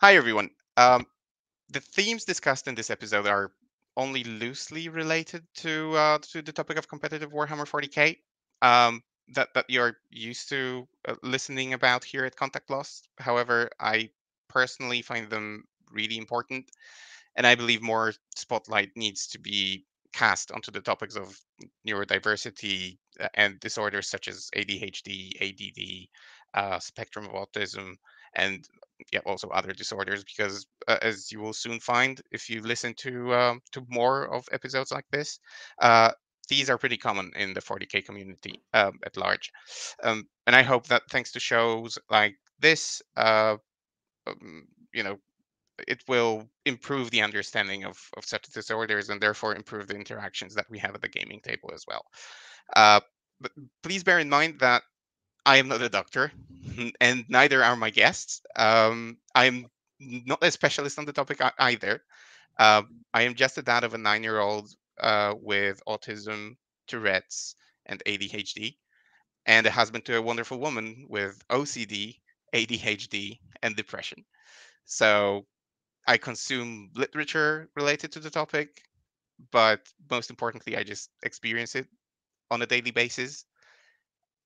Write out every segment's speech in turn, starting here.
Hi, everyone. Um, the themes discussed in this episode are only loosely related to the topic of competitive Warhammer 40k that you're used to listening about here at Contact Lost. However, I personally find them really important, and I believe more spotlight needs to be cast onto the topics of neurodiversity and disorders such as ADHD, ADD, spectrum of autism, and yeah, also other disorders. Because as you will soon find if you listen to more of episodes like this, uh, these are pretty common in the 40k community at large. And I hope that thanks to shows like this, um, you know, it will improve the understanding of such disorders and therefore improve the interactions that we have at the gaming table as well. Uh, but please bear in mind that I am not a doctor, and neither are my guests. I'm not a specialist on the topic either. I am just a dad of a 9-year-old with autism, Tourette's, and ADHD, and a husband to a wonderful woman with OCD, ADHD, and depression. So I consume literature related to the topic, but most importantly, I just experience it on a daily basis,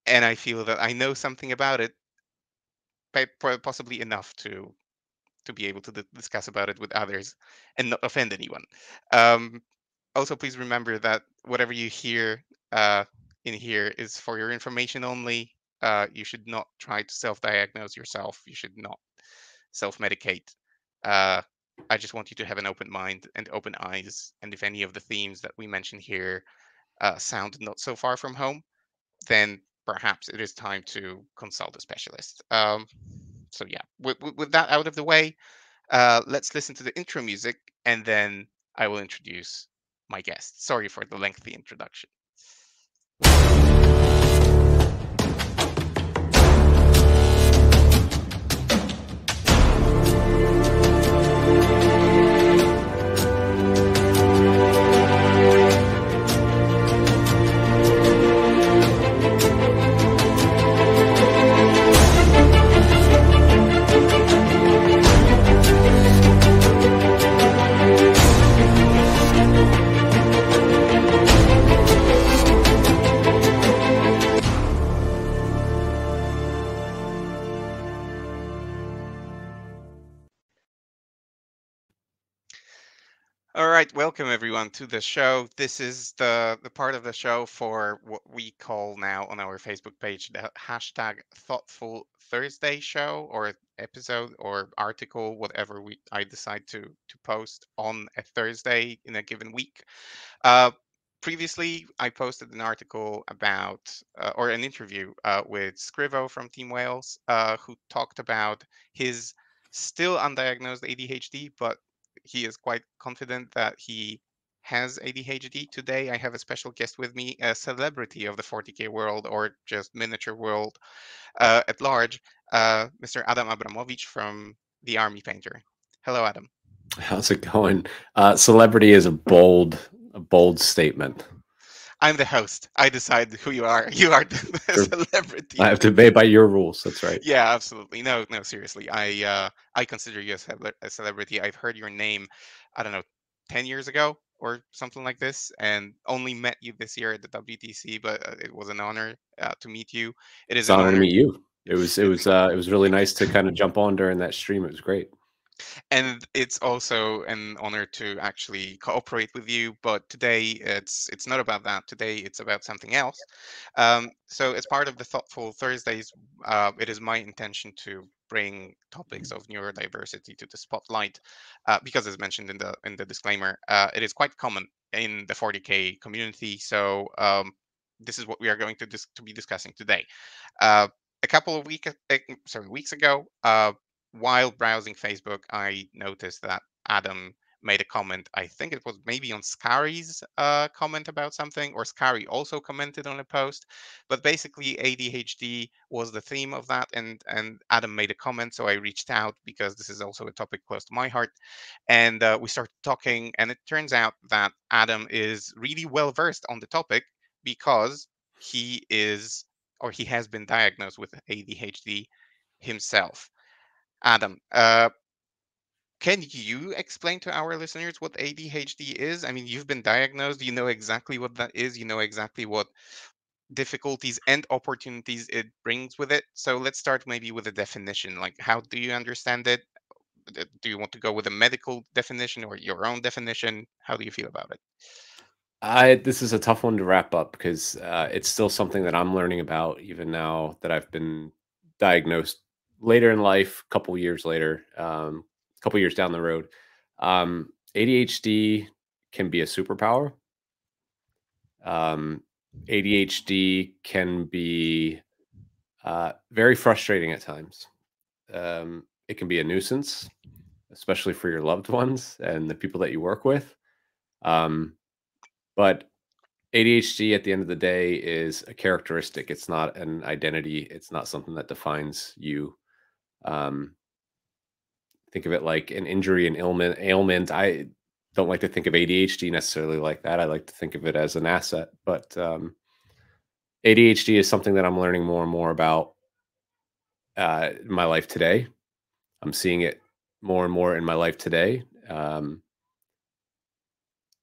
and I feel that I know something about it, possibly enough to be able to discuss about it with others and not offend anyone. Um, Also, please remember that whatever you hear uh, in here is for your information only. You should not try to self-diagnose yourself. You should not self-medicate. Uh, I just want you to have an open mind and open eyes. And if any of the themes that we mention here sound not so far from home, then perhaps it is time to consult a specialist. So yeah, with that out of the way, let's listen to the intro music, and then I will introduce my guest. Sorry for the lengthy introduction. All right, welcome everyone to the show. This is the part of the show for what we call now on our Facebook page the hashtag Thoughtful Thursday show or episode or article, whatever I decide to post on a Thursday in a given week. Uh, Previously, I posted an article about or an interview with Scrivo from Team Wales, who talked about his still undiagnosed ADHD, but he is quite confident that he has ADHD. Today, I have a special guest with me, a celebrity of the 40k world or just miniature world at large, Mr. Adam Abramovich from The Army Painter. Hello, Adam. How's it going? Celebrity is a bold statement. I'm the host. I decide who you are. You are the True. celebrity. I have to obey by your rules. That's right. Yeah, absolutely. No, no, seriously. I consider you a celebrity. I've heard your name, I don't know, 10 years ago or something like this, and only met you this year at the WTC, but it was an honor to meet you. It is It's an an honor to honor. meet you. It was really nice to kind of jump on during that stream. It was great. And it's also an honor to actually cooperate with you, but today it's not about that. Today it's about something else. So as part of the Thoughtful Thursdays, it is my intention to bring topics of neurodiversity to the spotlight, because as mentioned in the disclaimer, it is quite common in the 40k community. So this is what we are going to be discussing today. uh, a couple of weeks ago, while browsing Facebook, I noticed that Adam made a comment. I think it was maybe on Scari's comment about something, or Scary also commented on a post. But basically, ADHD was the theme of that, and Adam made a comment. So I reached out because this is also a topic close to my heart, and we started talking. And it turns out that Adam is really well versed on the topic because he is or he has been diagnosed with ADHD himself. Adam, Can you explain to our listeners what ADHD is? I mean, you've been diagnosed, you know exactly what that is, you know exactly what difficulties and opportunities it brings with it. So let's start maybe with a definition. Like, how do you understand it? Do you want to go with a medical definition or your own definition? How do you feel about it? I This is a tough one to wrap up because it's still something that I'm learning about even now that I've been diagnosed later in life, couple years later, couple years down the road. ADHD can be a superpower. Um, ADHD can be very frustrating at times. It can be a nuisance, especially for your loved ones and the people that you work with. Um, but ADHD at the end of the day is a characteristic. It's not an identity. It's not something that defines you. Um, think of it like an injury, an ailment. I don't like to think of ADHD necessarily like that. I like to think of it as an asset. But ADHD is something that I'm learning more and more about in my life today. I'm seeing it more and more in my life today.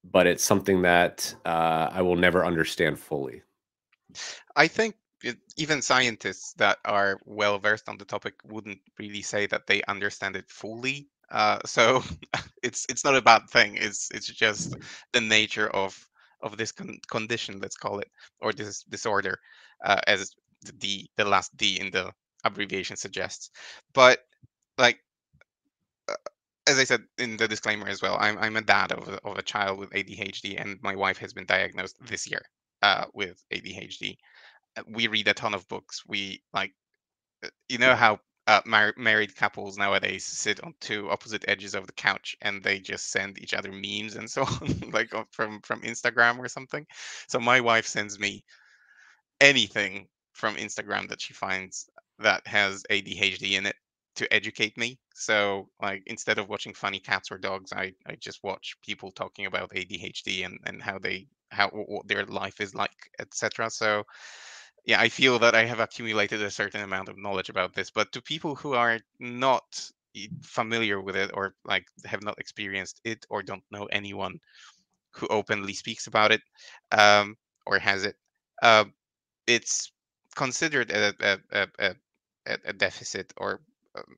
But it's something that I will never understand fully. I think even scientists that are well versed on the topic wouldn't really say that they understand it fully. So it's not a bad thing. It's just the nature of this condition, let's call it, or this disorder, as the last D in the abbreviation suggests. But like, as I said in the disclaimer as well, I'm a dad of a child with ADHD, and my wife has been diagnosed this year with ADHD. We read a ton of books. We like, you know how married couples nowadays sit on two opposite edges of the couch and they just send each other memes and so on, like from Instagram or something. So my wife sends me anything from Instagram that she finds that has ADHD in it to educate me. So like, instead of watching funny cats or dogs, I just watch people talking about ADHD and how they how what their life is like, etc. So yeah, I feel that I have accumulated a certain amount of knowledge about this, but to people who are not familiar with it, or like have not experienced it, or don't know anyone who openly speaks about it, um, or has it, uh, it's considered a deficit, or um,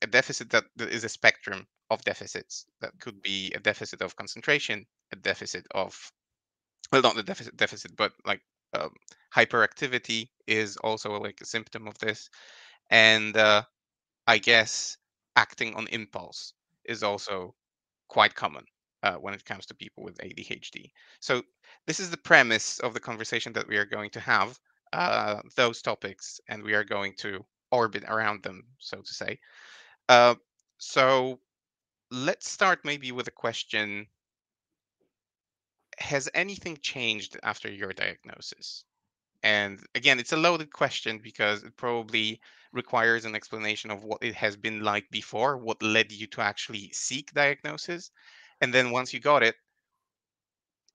a deficit that is a spectrum of deficits. That could be a deficit of concentration, a deficit of, well, not the deficit, but like, um, hyperactivity is also like a symptom of this. And I guess acting on impulse is also quite common when it comes to people with ADHD. So this is the premise of the conversation that we are going to have, those topics, and we are going to orbit around them, so to say. uh, so let's start maybe with a question. Has anything changed after your diagnosis? And again, it's a loaded question because it probably requires an explanation of what it has been like before, what led you to actually seek diagnosis. And then once you got it,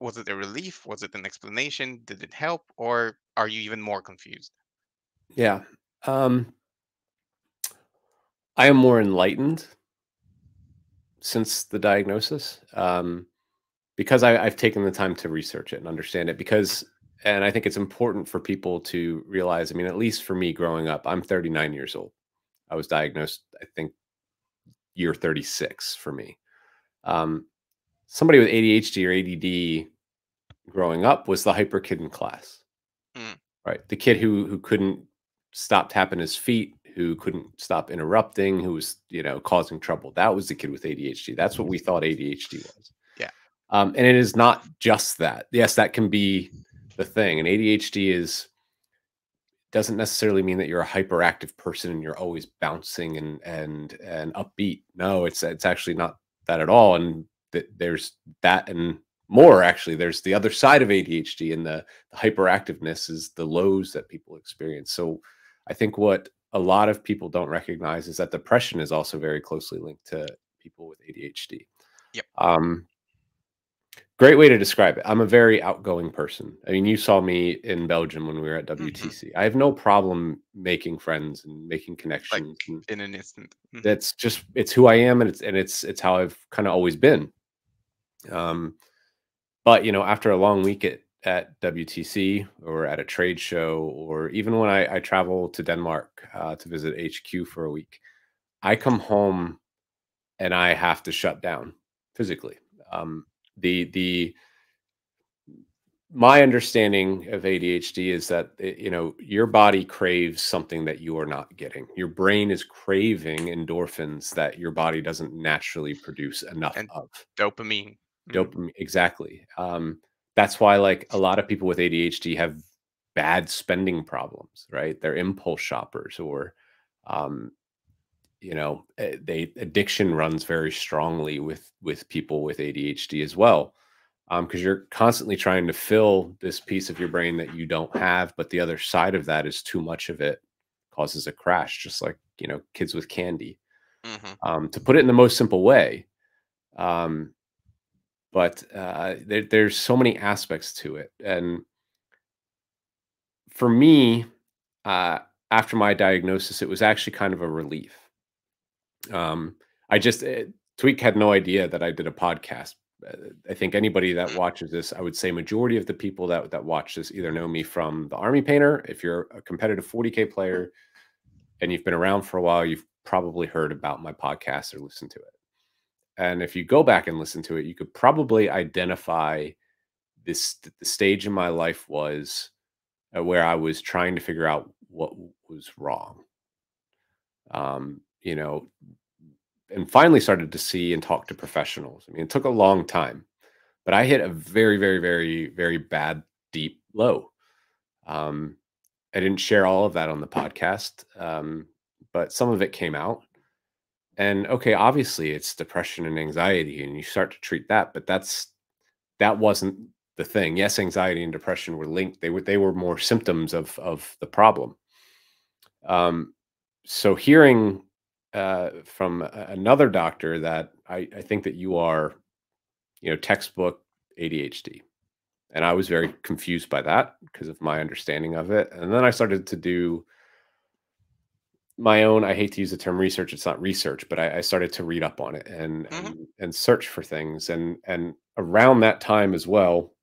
was it a relief? Was it an explanation? Did it help? Or are you even more confused? Yeah. Um, I am more enlightened since the diagnosis, because I've taken the time to research it and understand it. Because, and I think it's important for people to realize. I mean, at least for me, growing up, I'm 39 years old. I was diagnosed, I think, year 36 for me. Um, Somebody with ADHD or ADD growing up was the hyper kid in class, Mm, right? The kid who couldn't stop tapping his feet, who couldn't stop interrupting, who was, causing trouble. That was the kid with ADHD. That's what we thought ADHD was. yeah. And it is not just that. Yes, that can be the thing. And ADHD is doesn't necessarily mean that you're a hyperactive person and you're always bouncing and upbeat. No, it's actually not that at all. And there's that and more. Actually, there's the other side of ADHD, and the hyperactiveness is the lows that people experience. So I think what a lot of people don't recognize is that depression is also very closely linked to people with ADHD. Yep. Um, Great way to describe it. I'm a very outgoing person. I mean, you saw me in Belgium when we were at Hmm. WTC. I have no problem making friends and making Like connections, and in an instant. Hmm. that's just it's who I am, and it's how I've kind of always been. Um, but after a long week at WTC or at a trade show, or even when I travel to Denmark to visit HQ for a week, I come home and I have to shut down physically. Um, the My understanding of ADHD is that your body craves something that you are not getting. Your brain is craving endorphins that your body doesn't naturally produce enough And of. dopamine. Hmm. Dopamine, exactly. That's why, like, a lot of people with ADHD have bad spending problems, right? They're impulse shoppers, or um, they addiction runs very strongly with people with ADHD as well, because you're constantly trying to fill this piece of your brain that you don't have, but the other side of that is too much of it causes a crash, just like kids with candy. Hmm. To put it in the most simple way, um, but there's so many aspects to it, and for me, uh, after my diagnosis, it was actually kind of a relief. Um, I just Tweak had no idea that I did a podcast. I think anybody that watches this, I would say majority of the people that watch this either know me from the Army Painter. If you're a competitive 40K player and you've been around for a while, you've probably heard about my podcast or listened to it. And if you go back and listen to it, you could probably identify the stage in my life was where I was trying to figure out what was wrong. Um, you know, and finally started to see and talk to professionals. I mean, it took a long time, but I hit a very, very, very, very bad, deep low. Um, I didn't share all of that on the podcast, but some of it came out. And okay, obviously it's depression and anxiety, and you start to treat that, but that wasn't the thing. Yes, anxiety and depression were linked. They were more symptoms of the problem. Um, so hearing from another doctor that I think that you are, textbook ADHD. And I was very confused by that because of my understanding of it. And then I started to do my own, I hate to use the term research, it's not research, but I started to read up on it and Hmm. search for things. And around that time as well,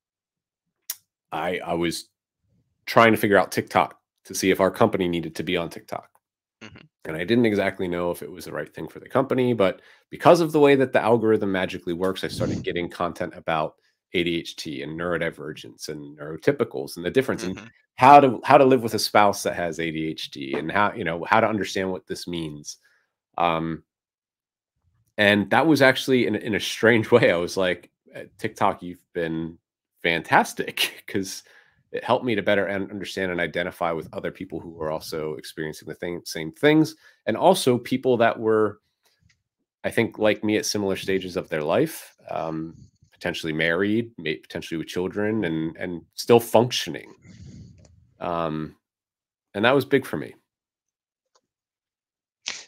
I was trying to figure out TikTok to see if our company needed to be on TikTok. Hmm. And I didn't exactly know if it was the right thing for the company, but because of the way that the algorithm magically works, I started getting content about ADHD and neurodivergence and neurotypicals and the difference, and Hmm. how to live with a spouse that has ADHD, and how to understand what this means. Um, and that was actually in a strange way. I was like, TikTok, you've been fantastic because it helped me to better understand and identify with other people who were also experiencing the same things. And also people that were, I think, like me at similar stages of their life, potentially married, potentially with children, and still functioning. Um, and that was big for me.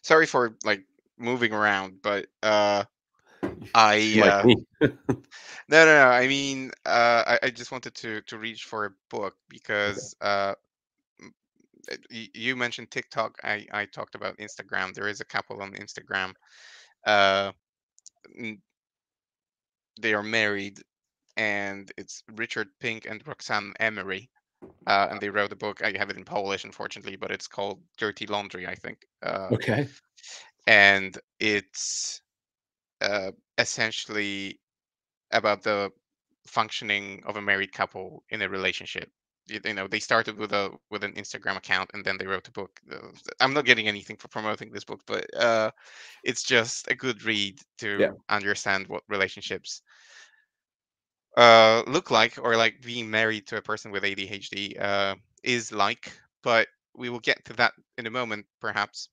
Sorry for like moving around, but I Seem like me. no, no, no. I mean, I just wanted to reach for a book Okay. because you mentioned TikTok. I talked about Instagram. There is a couple on Instagram. Uh, n- they are married, and it's Richard Pink and Roxanne Emery. And they wrote a book. I have it in Polish, unfortunately, but it's called Dirty Laundry, I think. Okay. And it's essentially about the functioning of a married couple in a relationship. They started with an Instagram account, and then they wrote a book. I'm not getting anything for promoting this book, but it's just a good read Yeah. to understand what relationships look like, or like being married to a person with ADHD is like. But we will get to that in a moment, perhaps.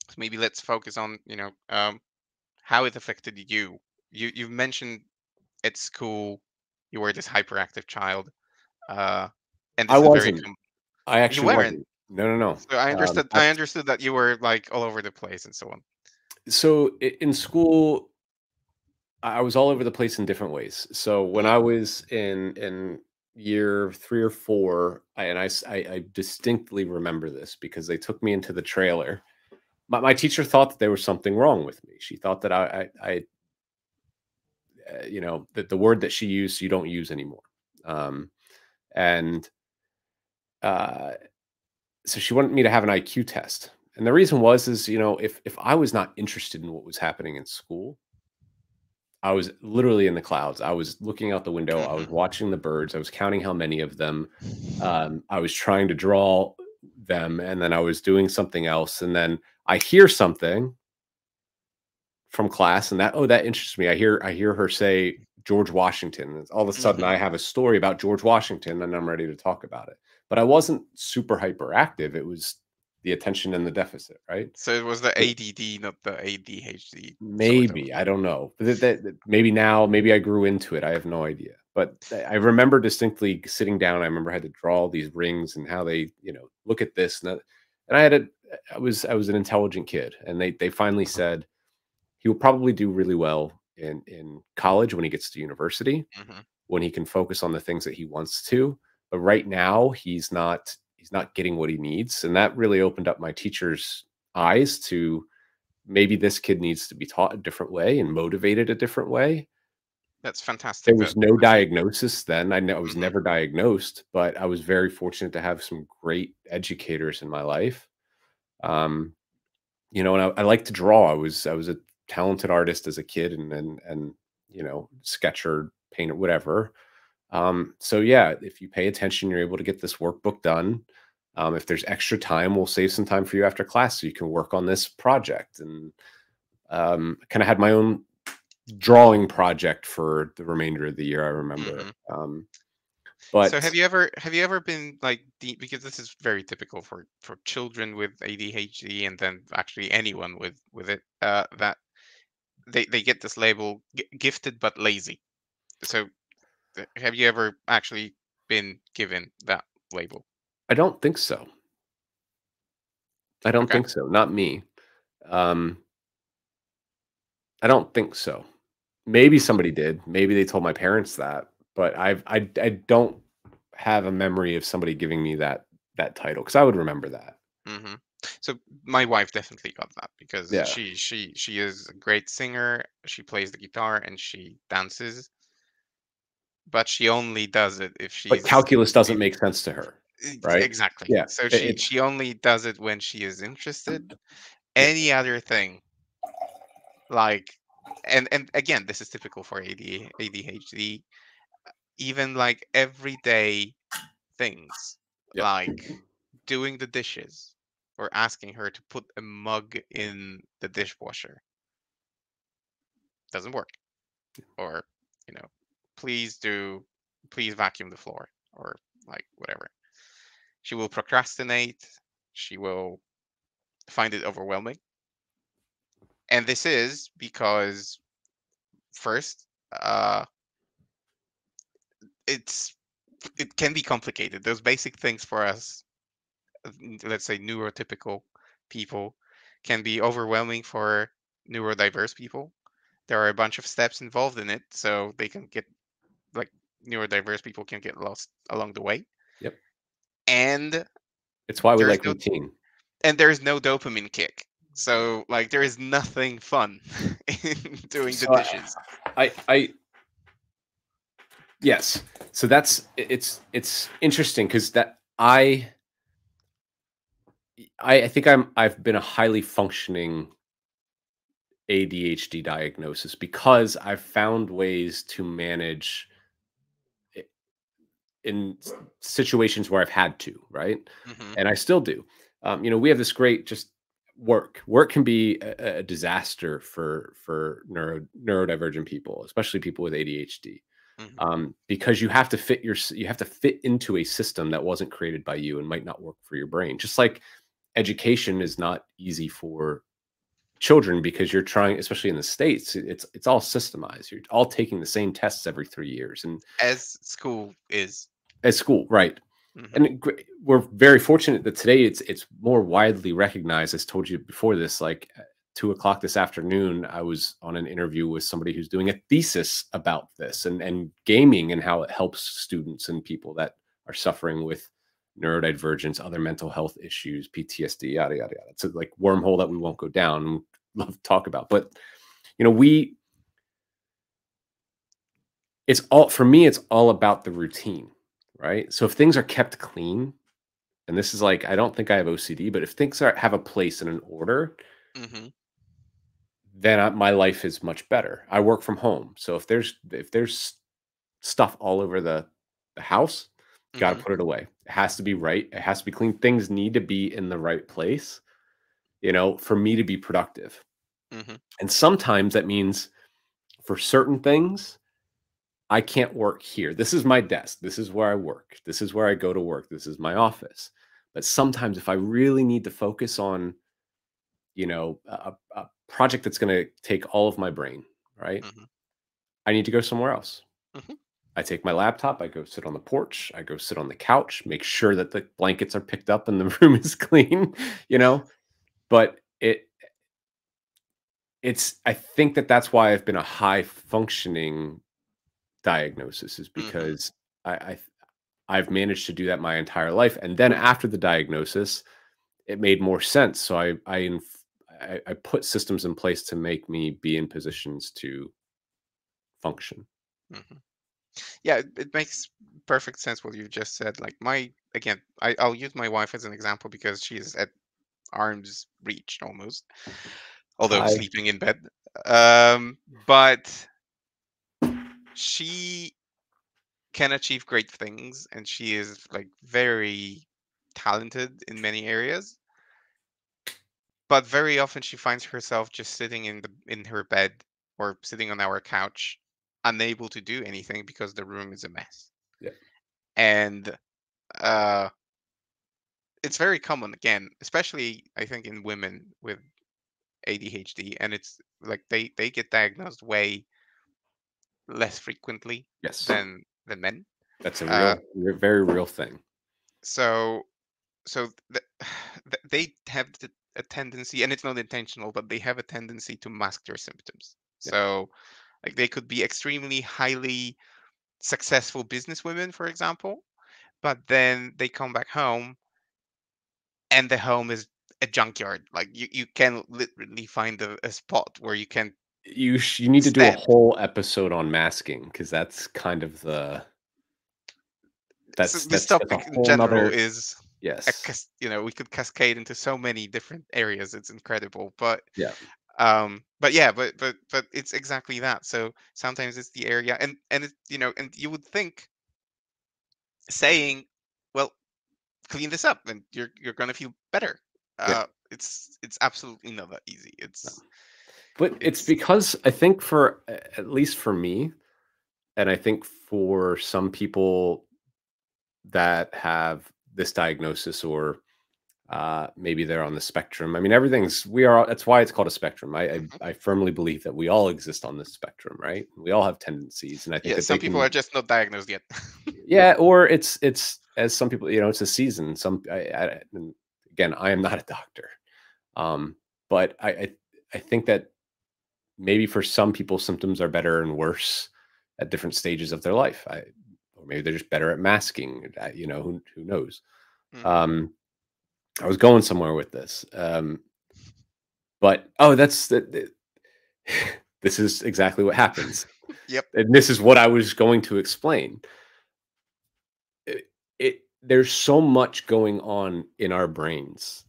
So maybe let's focus on how it affected you. You've mentioned at school you were this hyperactive child, uh, and I this is very wasn't. I you actually weren't. wasn't. No, no, no. So I understood. I That's understood that you were like all over the place and so on. so in school. I was all over the place in different ways. So when I was in year 3 or 4, I distinctly remember this because they took me into the trailer. My teacher thought that there was something wrong with me. She thought that you know, that the word that she used, you don't use anymore. Um, and uh, so she wanted me to have an IQ test. And the reason was, is, you know, if I was not interested in what was happening in school, I was literally in the clouds. I was looking out the window. I was Mhm. watching the birds. I was counting how many of them. I was trying to draw them, and then I was doing something else. And then I hear something from class, and that, oh, that interests me. I hear her say George Washington. And all of a sudden, Mhm. I have a story about George Washington, and I'm ready to talk about it. But I wasn't super hyperactive. It was the attention and the deficit, right? So it was the ADD, not the ADHD, sort of. Maybe, I don't know. That maybe now, maybe I grew into it, I have no idea. But I remember distinctly sitting down, I remember I had to draw all these rings and how they, you know, look at this and that, and I was an intelligent kid, and they finally said, "He will probably do really well in college when he gets to university, Mhm. when he can focus on the things that he wants to, but right now he's not getting what he needs." And that really opened up my teacher's eyes to, maybe this kid needs to be taught a different way and motivated a different way. That's There fantastic was that no that they. diagnosis then. I was Mhm. never diagnosed, but I was very fortunate to have some great educators in my life. Um, you know, and I like to draw. I was a talented artist as a kid, and you know, sketcher, painter, whatever. So yeah, if you pay attention, you're able to get this workbook done. If there's extra time, we'll save some time for you after class so you can work on this project. And kind of had my own drawing project for the remainder of the year, I remember. Mhm. So But have you ever been like because this is very typical for children with ADHD and then actually anyone with it that they get this label gifted but lazy. So have you ever actually been given that label? I don't think so. I don't Okay. think so. Not me. Um, I don't think so. Maybe Mhm. somebody did. Maybe they told my parents that, but I don't have a memory of somebody giving me that title, because I would remember that. Mhm. So my wife definitely got that because Yeah. she is a great singer. She plays the guitar and she dances, but she only does it if But she's calculus doesn't in make sense to her, right? exactly. Yeah. So It's she only does it when she is interested. Any other thing like and again, this is typical for ADHD, even like everyday things yep. like doing the dishes or asking her to put a mug in the dishwasher doesn't work. Or, you know, please do, please vacuum the floor or like whatever. She will procrastinate. She will find it overwhelming. And this is because first, it's it can be complicated. Those basic things for us, let's say neurotypical people, can be overwhelming for neurodiverse people. There are a bunch of steps involved in it, so they can get like neurodiverse people can get lost along the way. Yep. And It's why we there's like no routine. there's no dopamine kick. So like there is nothing fun in doing the So dishes. I yes. So it's interesting because that I think I've been a highly functioning ADHD diagnosis because I've found ways to manage i- in situations where I've had to, right? Hmm. And I still do. You know, we have this great just work. Work can be a disaster for neurodivergent people, especially people with ADHD, Hmm. because you have to fit into a system that wasn't created by you and might not work for your brain. Just like education is not easy for children, because you're trying, especially in the states, it's all systemized. You're all taking the same tests every 3 years, and As school is. at school, right? Hmm. And we're very fortunate that today it's more widely recognized. As told you before this, like 2 o'clock this afternoon, I was on an interview with somebody who's doing a thesis about this and gaming and how it helps students and people that are suffering with neurodivergence, other mental health issues, PTSD, yada, yada, yada. It's a like wormhole that we won't go down and love to talk about. But, you know, it's all, for me, it's all about the routine, right? So if things are kept clean, and this is like, I don't think I have OCD, but if things have a place and an order, Hmm. then my life is much better. I work from home, so if there's stuff all over the house, got Hmm. to put it away. It has to be right. It has to be clean. Things need to be in the right place, for me to be productive. Hmm. And sometimes that means for certain things, I can't work here. This is my desk. This is where I work. This is where I go to work. This is my office. But sometimes if I really need to focus on, a project that's going to take all of my brain, right? Hmm. I need to go somewhere else. Hmm. I take my laptop, I go sit on the porch, I go sit on the couch, make sure that the blankets are picked up and the room is clean, you know? But I think that's why I've been a high functioning diagnosis, is Hmm. because I've managed to do that my entire life. And then after the diagnosis, it made more sense. So I put systems in place to make me be in positions to function. Hmm. Yeah, it makes perfect sense what you just said. Like again, I'll use my wife as an example because she's at arm's reach almost, although I sleeping in bed. But she can achieve great things, and she is like very talented in many areas. But very often she finds herself just sitting in her bed or sitting on our couch, unable to do anything because the room is a mess. Yeah. And uh it's very common again, especially I think in women with ADHD, and it's like they get diagnosed way less frequently Yes. than men. That's a Uh, very real thing. so so they have a tendency, and it's not intentional, but they have a tendency to mask their symptoms. Yeah. So like they could be extremely highly successful businesswomen, for example, but then they come back home and the home is a junkyard. Like you can literally find a spot where you can You need to do a step. whole episode on masking, because that's kind of the So this that's a topic in whole general nother. is Yes. we could cascade into so many different areas. It's incredible, Yeah. but yeah, but it's exactly that. So sometimes it's the area, and it, and you would think saying, well, clean this up and you're gonna feel better. Yeah. It's absolutely not that easy. No. But it's It's because I think at least for me, and I think for some people that have this diagnosis, or maybe they're on the spectrum. I mean, that's why it's called a spectrum. Mhm. I firmly believe that we all exist on this spectrum, right? We all have tendencies, and I think Yeah, that they some people are can. just not diagnosed yet. Yeah, or it's as some people, it's a season. And again, I am not a doctor, but I think that maybe for some people, symptoms are better and worse at different stages of their life. Or maybe they're just better at masking. Who knows? Mhm. Um, I was going somewhere with this, but oh, this is exactly what happens, Yep. and this is what I was going to explain. There's so much going on in our brains,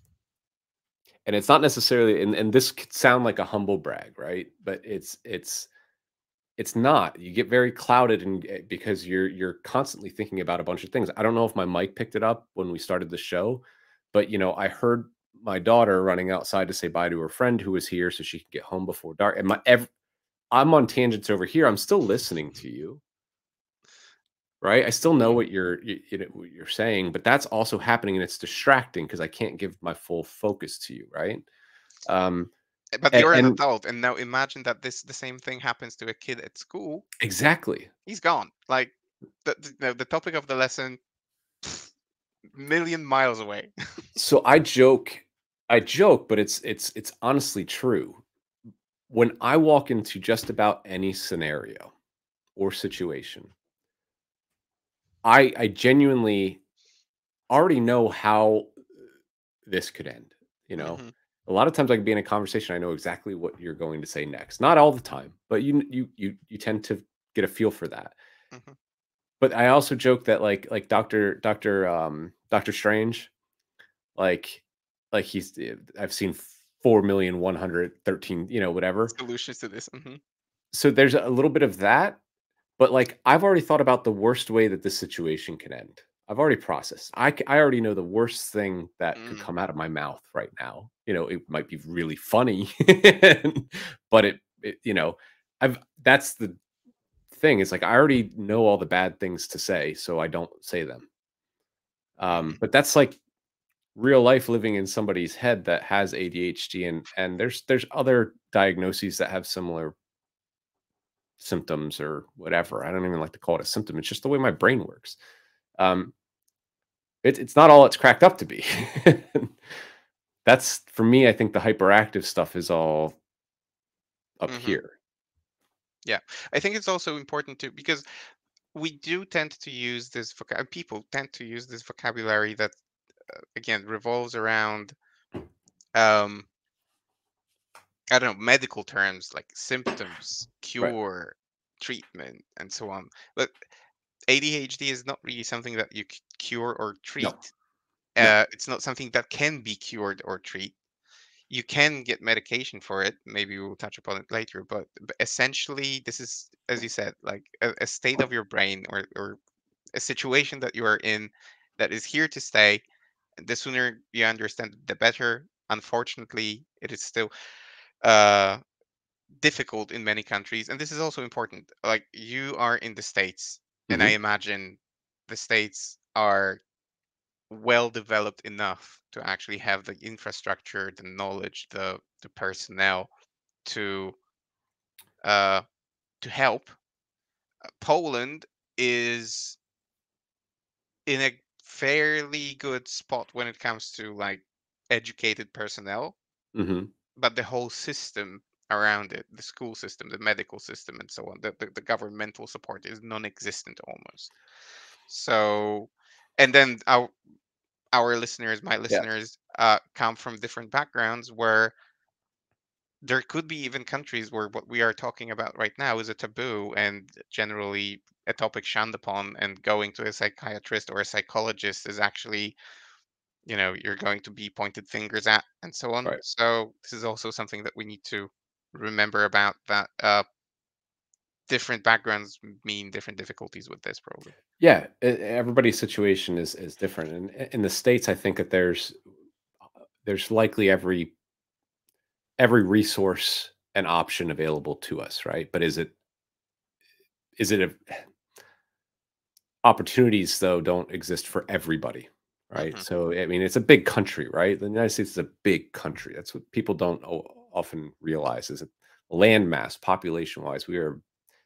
and it's not necessarily, and this could sound like a humble brag, right? But it's not. You get very clouded, and because you're constantly thinking about a bunch of things. I don't know if my mic picked it up when we started the show, but I heard my daughter running outside to say bye to her friend who was here so she could get home before dark. And I'm on tangents over here. I'm still listening to you, right? I still know Mhm. what what you're saying, but that's also happening, and it's distracting because I can't give my full focus to you, right? Um, But and, you're an and adult, and now imagine that the same thing happens to a kid at school. exactly. He's gone. Like the topic of the lesson, million miles away. So I joke. I joke, but it's honestly true. When I walk into just about any scenario or situation, I genuinely already know how this could end, you know? Hmm. A lot of times I can be in a conversation, I know exactly what you're going to say next. Not all the time, but you tend to get a feel for that. Hmm. But I also joke that Doctor Strange, like he's I've seen 4,113,000, whatever. Solutions to this. Hmm. So there's a little bit of that, but like I've already thought about the worst way that this situation can end. I've already processed. I already know the worst thing that could Mm. come out of my mouth right now. It might be really funny, but I've that's the thing. Is like I already know all the bad things to say, so I don't say them. Hmm. But that's like real life living in somebody's head that has ADHD, and there's other diagnoses that have similar symptoms or whatever. I don't even like to call it a symptom. It's just the way my brain works. Um, it's not all it's cracked up to be. That's for me. I think the hyperactive stuff is all up Hmm. here. Yeah, I think it's also important to because we do tend to use this people tend to use this vocabulary that again revolves around um I don't know, medical terms like symptoms, Right. cure, treatment, and so on. But ADHD is not really something that you cure or No. treat. No. It's not something that can be cured or treat. You can get medication for it. Maybe we'll touch upon it later. But essentially, this is, as you said, like a state of your brain or a situation that you are in that is here to stay. The sooner you understand, the better. Unfortunately, it is still uh, difficult in many countries, and this is also important. Like you are in the States, and I Hmm. imagine the States are well developed enough to actually have the infrastructure, the knowledge, the personnel to uh, to help. Poland is in a fairly good spot when it comes to like educated personnel, Hmm. but the whole system around it, the school system, the medical system, and so on, the governmental support is non-existent almost. So, and then our listeners, my Yeah. listeners, come from different backgrounds where there could be even countries where what we are talking about right now is a taboo and generally a topic shunned upon, and going to a psychiatrist or a psychologist is actually, you're going to be pointed fingers at and so on. Right. So this is also something that we need to remember about that different backgrounds mean different difficulties with this probably. Yeah. Everybody's situation is different, and in the states, I think that there's likely every resource and option available to us, right? But is it a opportunities though don't exist for everybody, right? Hmm. So I mean, it's a big country, right? The United States is a big country. That's what people don't often realize is that land mass, population wise, we are.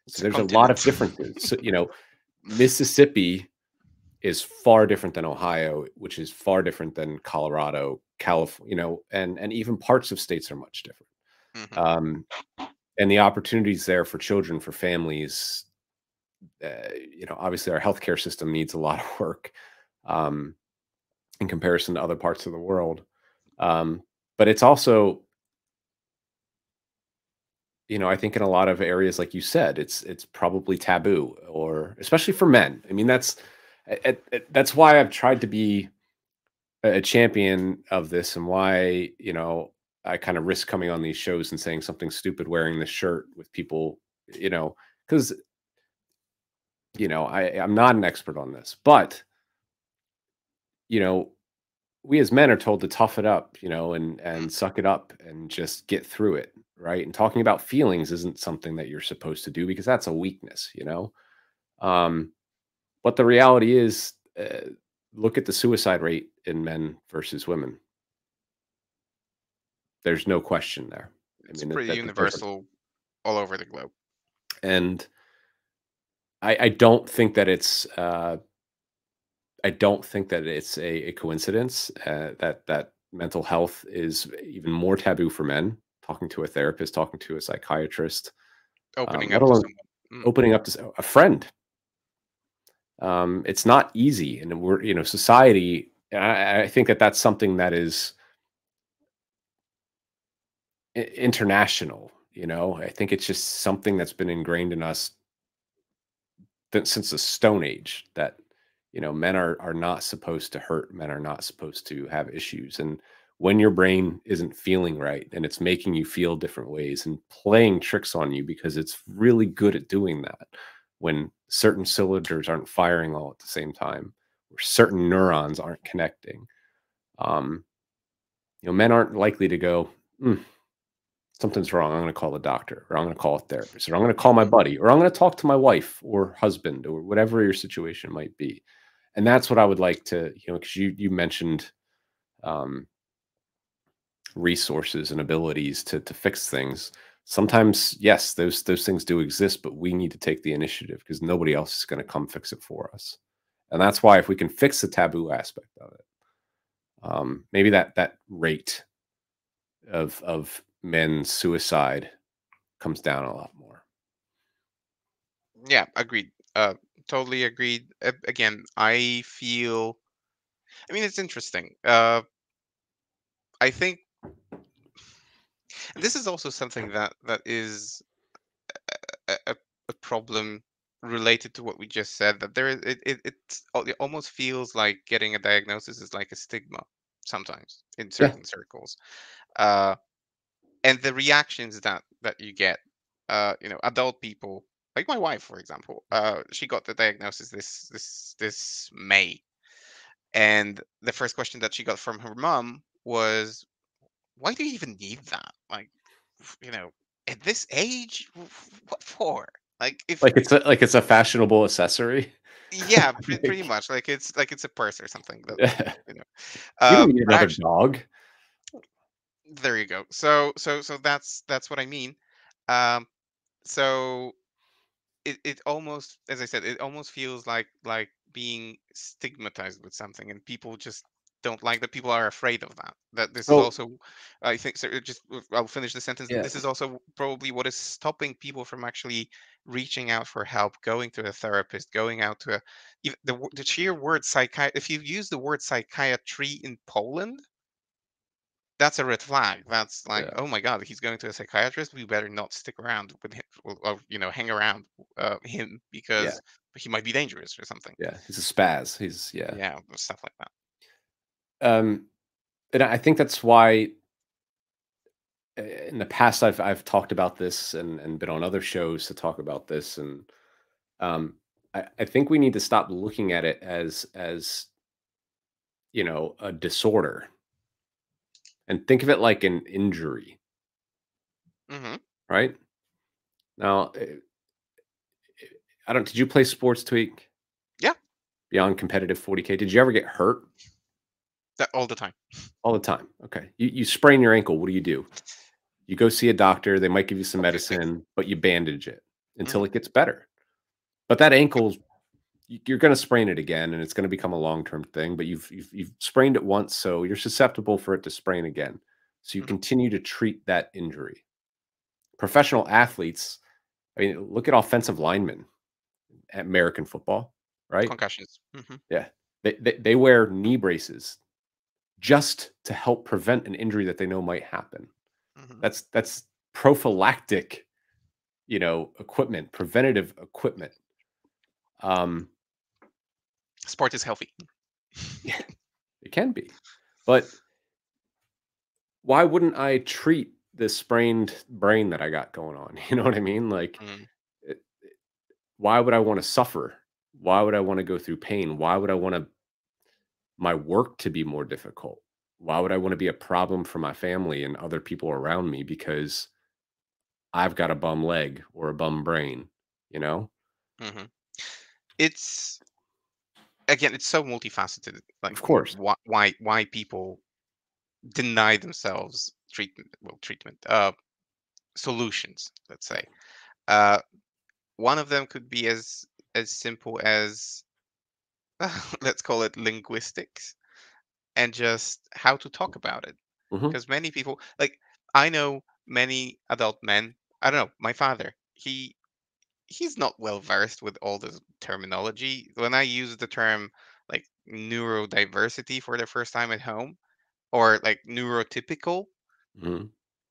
So It's a there's a lot continent. of differences. So Mississippi is far different than Ohio, which is far different than Colorado, California, and even parts of states are much different. Hmm. Um, and the opportunities there for children, for families, obviously our healthcare system needs a lot of work. Um, in comparison to other parts of the world. Um, but it's also, I think in a lot of areas, like you said, it's probably taboo, or especially for men. I mean, that's why I've tried to be a champion of this, and why I kind of risk coming on these shows and saying something stupid, wearing this shirt with people, because I'm not an expert on this, but you know we as men are told to tough it up, and Hmm. suck it up and just get through it, right? And talking about feelings isn't something that you're supposed to do because that's a weakness. Um, but the reality is, look at the suicide rate in men versus women. There's no question there. I It's mean pretty that there's universal all over the globe. and I don't think that I don't think that it's a coincidence, that mental health is even more taboo for men. Talking to a therapist, talking to a psychiatrist, Opening let up to alone someone. Mm. opening up to a friend. It's not easy, and we're society. I think that that's something that is international. I think it's just something that's been ingrained in us since the Stone Age that men are not supposed to hurt. Men are not supposed to have issues, and when your brain isn't feeling right and it's making you feel different ways and playing tricks on you because it's really good at doing that when certain cylinders aren't firing all at the same time or certain neurons aren't connecting, um, men aren't likely to go, "Hmm, something's wrong. I'm going to call a doctor, or I'm going to call a therapist, or I'm going to call my Mhm. buddy, or I'm going to talk to my wife or husband, or whatever your situation might be." And that's what I would like to, because you mentioned um, resources and abilities to fix things. Sometimes, yes, those things do exist, but we need to take the initiative because nobody else is going to come fix it for us. And that's why if we can fix the taboo aspect of it, maybe that rate of men's suicide comes down a lot more. Yeah, agreed. Totally agreed. Again, I feel. I mean, it's interesting. I think and this is also something that is a problem related to what we just said. That there is it almost feels like getting a diagnosis is like a stigma sometimes in Yeah. certain circles. Uh, and the reactions that you get, adult people like my wife, for example, she got the diagnosis this May, and the first question that she got from her mom was, "Why do you even need that? Like, you know, at this age, what for? Like, if Like it's a fashionable accessory. yeah, pretty Like, much like it's a purse or something that yeah. you know." You don't need But another actually, dog. there you go. So that's what I mean. Um, so it almost, as I said, it almost feels like being stigmatized with something, and people just don't like that. People are afraid of that. That this is Oh, also, I think, so. I'll finish the sentence. And yeah. this is also probably what is stopping people from actually reaching out for help, going to a therapist, going out to the sheer word psychi. If you use the word psychiatry in Poland, that's a red flag. That's like, Yeah. oh my God, he's going to a psychiatrist. We better not stick around with him, or hang around him Yeah. because he might be dangerous or something. Yeah. He's a spaz. He's yeah. Yeah, stuff like that. Um, and I think that's why in the past I've talked about this and been on other shows to talk about this, and I think we need to stop looking at it as a disorder and think of it like an injury, Hmm. right? Now, I don't. Did you play sports tweak Yeah, beyond competitive 40K? Did you ever get hurt? that all the time. All the time. Okay. You sprain your ankle. What do? You go see a doctor. They might give you some Hope you fix it. medicine, but you bandage it until Hmm. it gets better. But that ankle, you're going to sprain it again, and it's going to become a long term thing. But you've sprained it once, so you're susceptible for it to sprain again. So you Hmm. continue to treat that injury. Professional athletes. I mean, look at offensive linemen at American football, right? Concussions. Hmm. Yeah, they wear knee braces just to help prevent an injury that they know might happen. Hmm. That's prophylactic, equipment, preventative equipment. Um, Sport is healthy. yeah, it can be, but why wouldn't I treat this sprained brain that I got going on? You know what I mean? Like, Mm. it, why would I want to suffer? Why would I want to go through pain? Why would I want my work to be more difficult? Why would I want to be a problem for my family and other people around me because I've got a bum leg or a bum brain? You know? Hmm. It's again, it's so multifaceted. Like Of course. why people deny themselves treatment solutions. Let's Yeah. say. Uh, One of them could be as simple as let's call it linguistics. and just how to talk about it. Hmm. Because many people, like, I know many adult men. I don't know, my father. He's not well versed with all the terminology. When I use the term like neurodiversity for the first time at home, or like neurotypical, Hmm.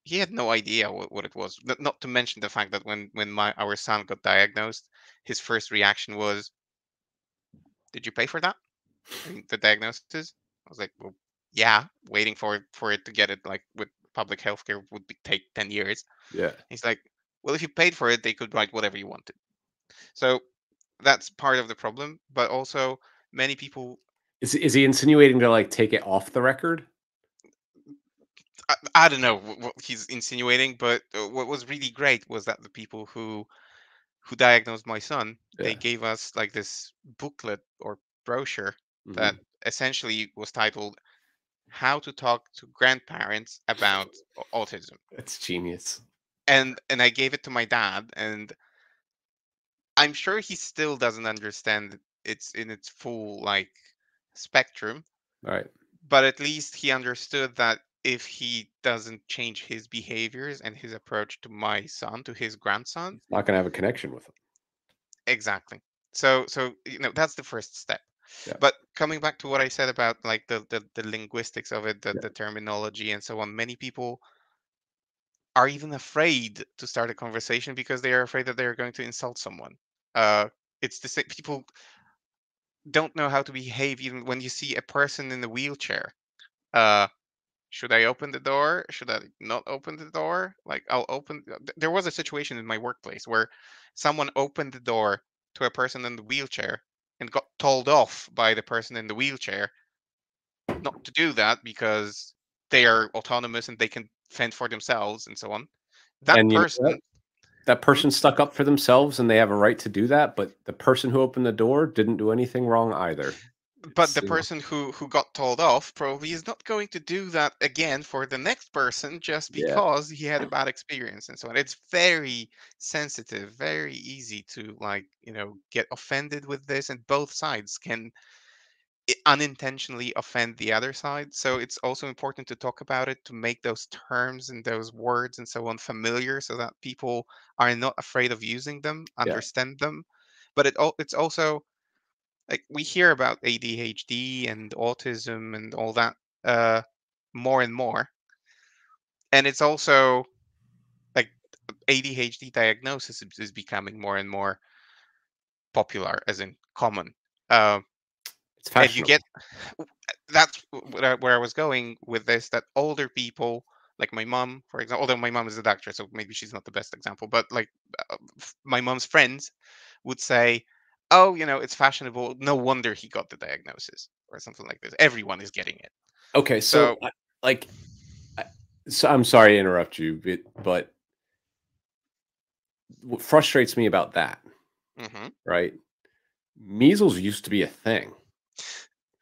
he had no idea what it was. Not to mention the fact that when my our son got diagnosed, his first reaction was, "Did you pay for that? I mean, the diagnosis?" I was like, "Well, yeah, waiting for it to get it like with public healthcare would take 10 years." Yeah. He's like, "Well, if you paid for it, they could write whatever you wanted." So that's part of the problem, but also many people. Is he insinuating to like take it off the record? I don't know what he's insinuating, but what was really great was that the people who diagnosed my son, they Yeah. gave us like this booklet or brochure that Hmm. essentially was titled "How to Talk to Grandparents About Autism," That's genius. and I gave it to my dad, and I'm sure he still doesn't understand it's in its full like spectrum, All right. but at least he understood that if he doesn't change his behaviors and his approach to my son, to his grandson. He's not gonna have a connection with him. Exactly. So that's the first step. Yeah. But coming back to what I said about like the linguistics of it, the Yeah. the terminology and so on, many people are even afraid to start a conversation because they are afraid that they are going to insult someone. uh it's the same. People don't know how to behave even when you see a person in a wheelchair. uh should I open the door? Should I not open the door? Like, I'll open. There was a situation in my workplace where someone opened the door to a person in the wheelchair and got told off by the person in the wheelchair not to do that because they are autonomous and they can fend for themselves and so on. That And you know what? person. That Hmm? person stuck up for themselves and they have a right to do that, but the person who opened the door didn't do anything wrong either. But It's, the person who got told off probably is not going to do that again for the next person just yeah, because he had a bad experience and so on. It's very sensitive, very easy to like, get offended with this, and both sides can unintentionally offend the other side. So it's also important to talk about it, to make those terms and those words and so on familiar so that people are not afraid of using them, yeah. understand them. But it's also like we hear about ADHD and autism and all that uh more and more, and it's also like ADHD diagnosis is becoming more and more popular, as in common. uh, It's and you fashionable. get that's where I was going with this, that older people like my mom, for example, although my mom is a doctor so maybe she's not the best example, but like my mom's friends would say, "Oh, it's fashionable. No wonder he got the diagnosis," or something like this. Everyone is getting it. Okay, so So, like, I, so I'm sorry to interrupt you, but what frustrates me about that, hmm right? Measles used to be a thing.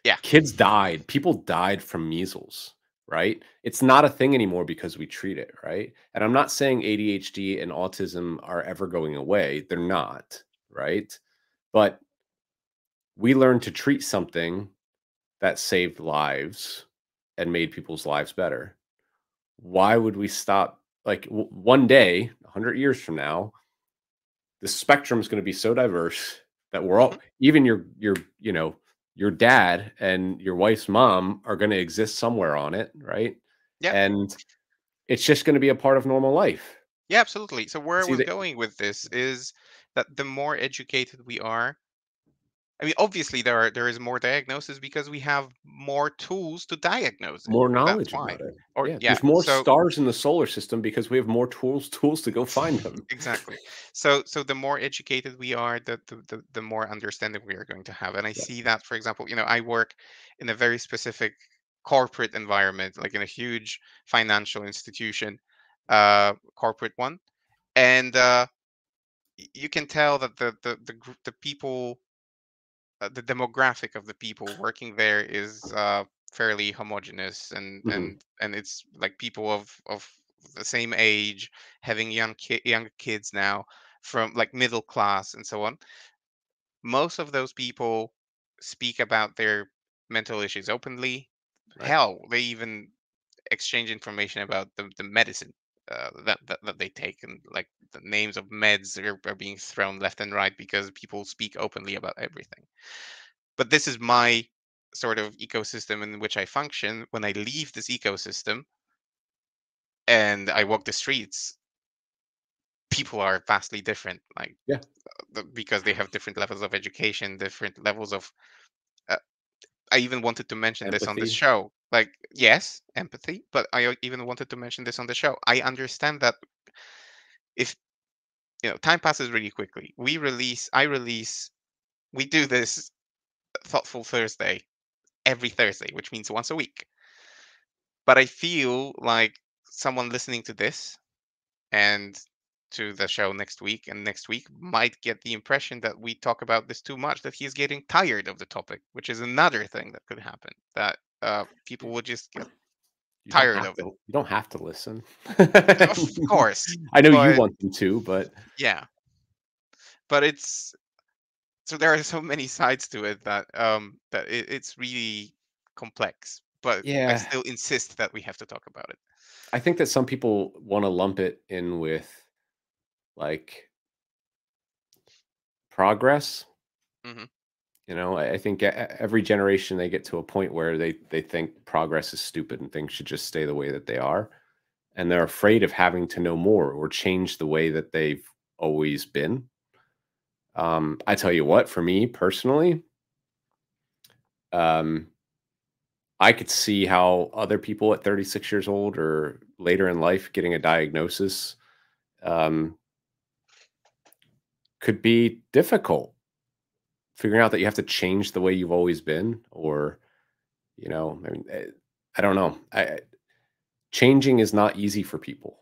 yeah, Kids died. People died from measles, right? It's not a thing anymore because we treat it, right? And I'm not saying ADHD and autism are ever going away. They're not, right? But we learned to treat something that saved lives and made people's lives better. Why would we stop? Like one day, 100 years from now, the spectrum is going to be so diverse that we're hmm all, even your dad and your wife's mom are going to exist somewhere on it, right? yeah, And it's just going to be a part of normal life. yeah, absolutely. So where I See was that? going with this is that the more educated we are, I mean, obviously there is more diagnosis because we have more tools to diagnose it. More That's knowledge why. about it. Or Yeah, yeah, there's more so stars in the solar system because we have more tools to go find them. exactly. So the more educated we are, the more understanding we are going to have. And I Yeah. see that, for example, I work in a very specific corporate environment, like in a huge financial institution, corporate one, and you can tell that the people, the demographic of the people working there is fairly homogenous, Mhm. and it's like people of the same age, having young kids now, from like middle class and so on. Most of those people speak about their mental issues openly. Right. hell, they even exchange information about the medicine that they take, and like the names of meds are being thrown left and right because people speak openly about everything. But this is my sort of ecosystem in which I function. When I leave this ecosystem and I walk the streets, people are vastly different. Like Yeah. because they have different levels of education, different levels of. Uh, I even wanted to mention this on the Empathy. show. Like, yes, empathy, but even wanted to mention this on the show. I understand that if time passes really quickly. We do this thoughtful Thursday every Thursday, which means once a week. But I feel like someone listening to this and to the show next week and next week might get the impression that we talk about this too much, that he's getting tired of the topic, which is another thing that could happen. That people will just get You don't tired have of to it. you don't have to listen. Of course, I know you but want them to, but yeah, but it's so there are so many sides to it that it's really complex. But I yeah, still insist that we have to talk about it. I think that some people wanna lump it in with, like, progress. Hmm. I think every generation they get to a point where they think progress is stupid and things should just stay the way that they are, and they're afraid of having to know more or change the way that they've always been. I tell you what, for me personally, um, I could see how other people at 36 years old or later in life getting a diagnosis um, could be difficult. Figuring out that you have to change the way you've always been, or I mean, I don't know. Changing is not easy for people,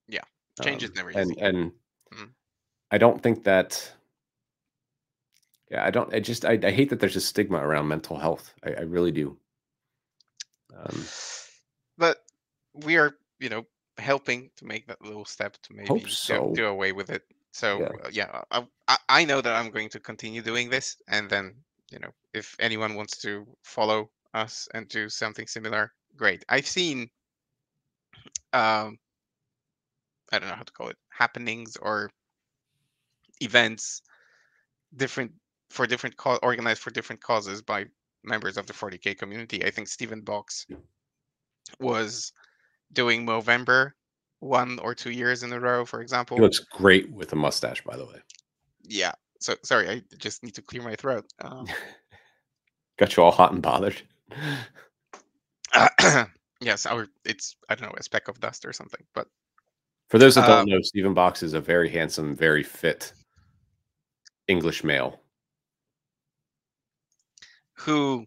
Yeah, change is never and easy. Mhm. I don't think that. Yeah, I don't. I hate that there's a stigma around mental health. I really do. Um, But we are, helping to make that little step to hope maybe do so. away with it. So Yeah. yeah, I know that I'm going to continue doing this, and then if anyone wants to follow us and do something similar, great. I've seen um I don't know how to call it, happenings or events different for different organized for different causes by members of the 40K community. I think Stephen Box was doing Movember 1 or 2 years in a row, for He example. looks great with a mustache, by the way. Yeah. So sorry, I just need to clear my throat. Got you all hot and bothered. Yes, our it's I don't know, a speck of dust or something. But For those that uh, don't know, Stephen Box is a very handsome, very fit English male. who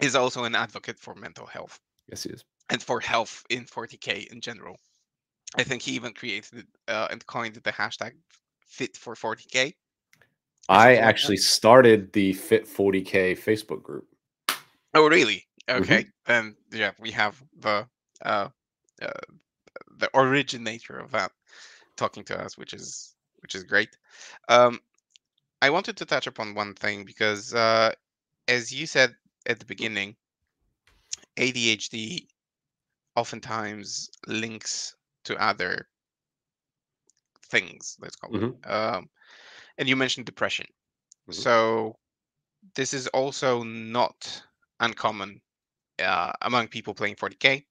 is also an advocate for mental health Yes, he is. and for health in 40K in general. I think he even created and coined the hashtag Fit for 40K or I something like that. actually started the Fit 40K Facebook group. Oh, really? Mhm. Okay, then yeah, we have uh, uh, the originator of that talking to us, which is great. Um, I wanted to touch upon one thing because, as you said at the beginning, ADHD oftentimes links to other things. Let's call it. Mhm. And you mentioned depression. Mhm. So this is also not uncommon among people playing 40K.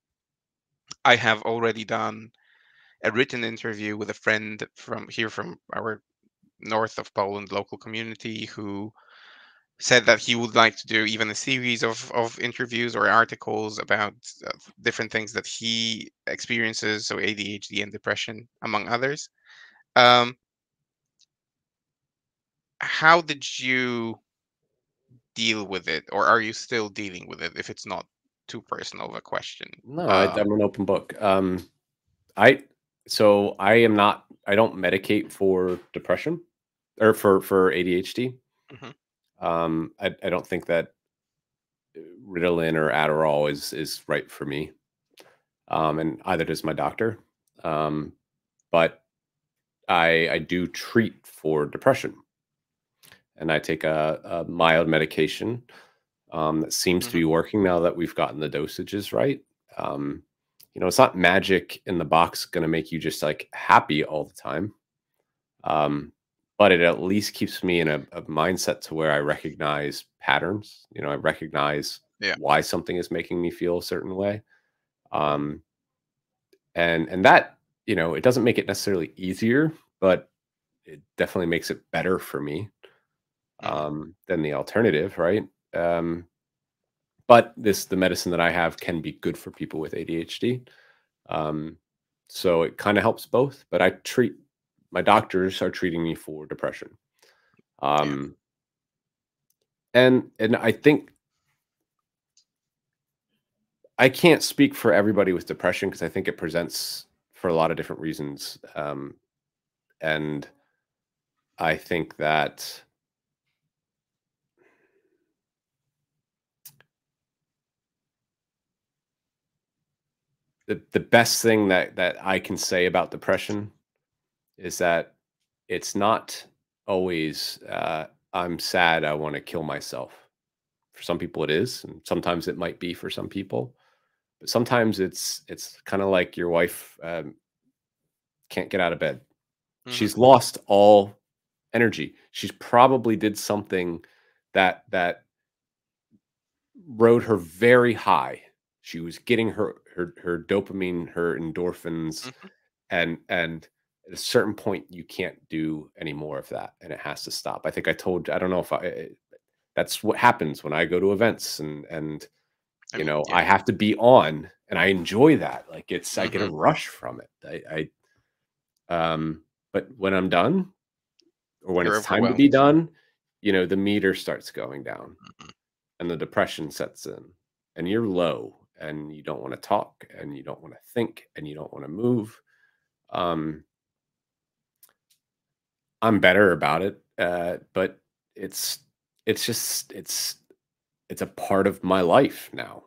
I have already done a written interview with a friend from our north of Poland local community who said that he would like to do even a series of interviews or articles about different things that he experiences, so ADHD and depression, among others. Um, how did you deal with it, or are you still dealing with it if it's not too personal of a question? No, Um, I'm an open book. I so I am not. I don't medicate for depression or for ADHD. mhm. I don't think that Ritalin or Adderall is right for me. And either does my doctor. Um, but I do treat for depression, and I take a mild medication. that seems to Hmm. be working now that we've gotten the dosages right. Um, it's not magic in the box going to make you just like happy all the time. Um, but it at least keeps me in a mindset to where I recognize patterns. I recognize Yeah. why something is making me feel a certain way. Um, and that, it doesn't make it necessarily easier, but it definitely makes it better for me Hmm. than the alternative, right? Um, but the medicine that I have can be good for people with ADHD. Um, so it kind of helps both. But my doctors are treating me for depression. Yeah. Um, and I think I can't speak for everybody with depression because I think it presents for a lot of different reasons. And I think that the best thing that I can say about depression is that it's not always I'm sad, I want to kill myself. For some people it is, and sometimes it might be for some people. But sometimes it's kind of like your wife can't get out of bed. Hmm. She's lost all energy. She's probably did something that rode her very high. She was getting her dopamine, her endorphins, Hmm. and at a certain point you can't do any more of that, and it has to stop. I don't know if that's what happens when I go to events, and I mean, I yeah. have to be on, and I enjoy that. Like I get a Hmm. rush from it. But when I'm done, or when You're it's time to be overwhelmed. done, the meter starts going down Hmm. and the depression sets in, and you're low, and you don't want to talk, and you don't want to think, and you don't want to move. Um, I'm better about it, but it's it's just it's a part of my life now,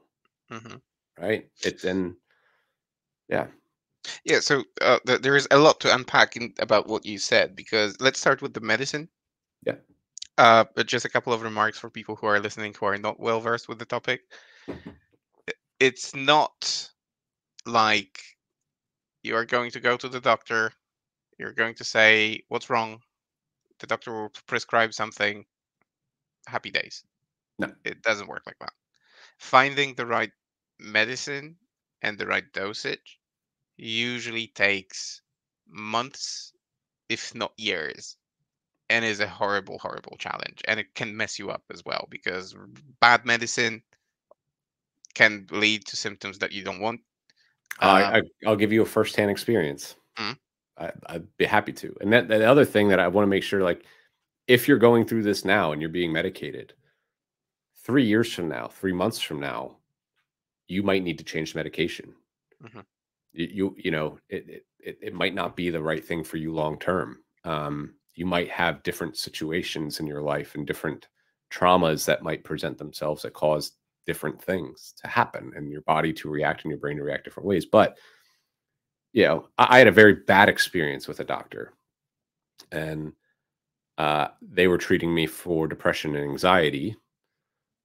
Hmm. right? And yeah, Yeah. So there is a lot to unpack about what you said, because let's start with the medicine. yeah, But just a couple of remarks for people who are listening who are not well versed with the topic. It's not like you are going to go to the doctor, you're going to say what's wrong, the doctor will prescribe something, happy days. no, It doesn't work like that. Finding the right medicine and the right dosage usually takes months, if not years, and is a horrible, horrible challenge. And it can mess you up as well, because bad medicine can lead to symptoms that you don't want. Um, I'll give you a firsthand experience. mm, I'd be happy to. And that the other thing that I want to make sure, like, if you're going through this now and you're being medicated, 3 years from now, 3 months from now, you might need to change medication. mhm, It might not be the right thing for you long term. You might have different situations in your life and different traumas that might present themselves that cause different things to happen and your body to react and your brain to react different ways. But I had a very bad experience with a doctor, and they were treating me for depression and anxiety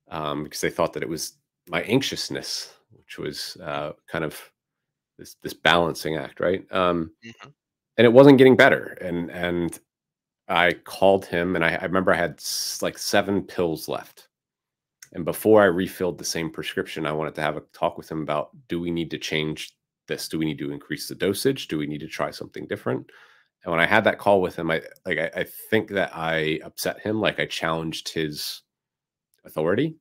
because they thought that it was my anxiousness, which was kind of this balancing act, right? mhm, And it wasn't getting better. And I called him, and I remember I had like 7 pills left. And before I refilled the same prescription, I wanted to have a talk with him about, do we need to change this? Do we need to increase the dosage? Do we need to try something different? And when I had that call with him, I think that I upset him, like I challenged his authority,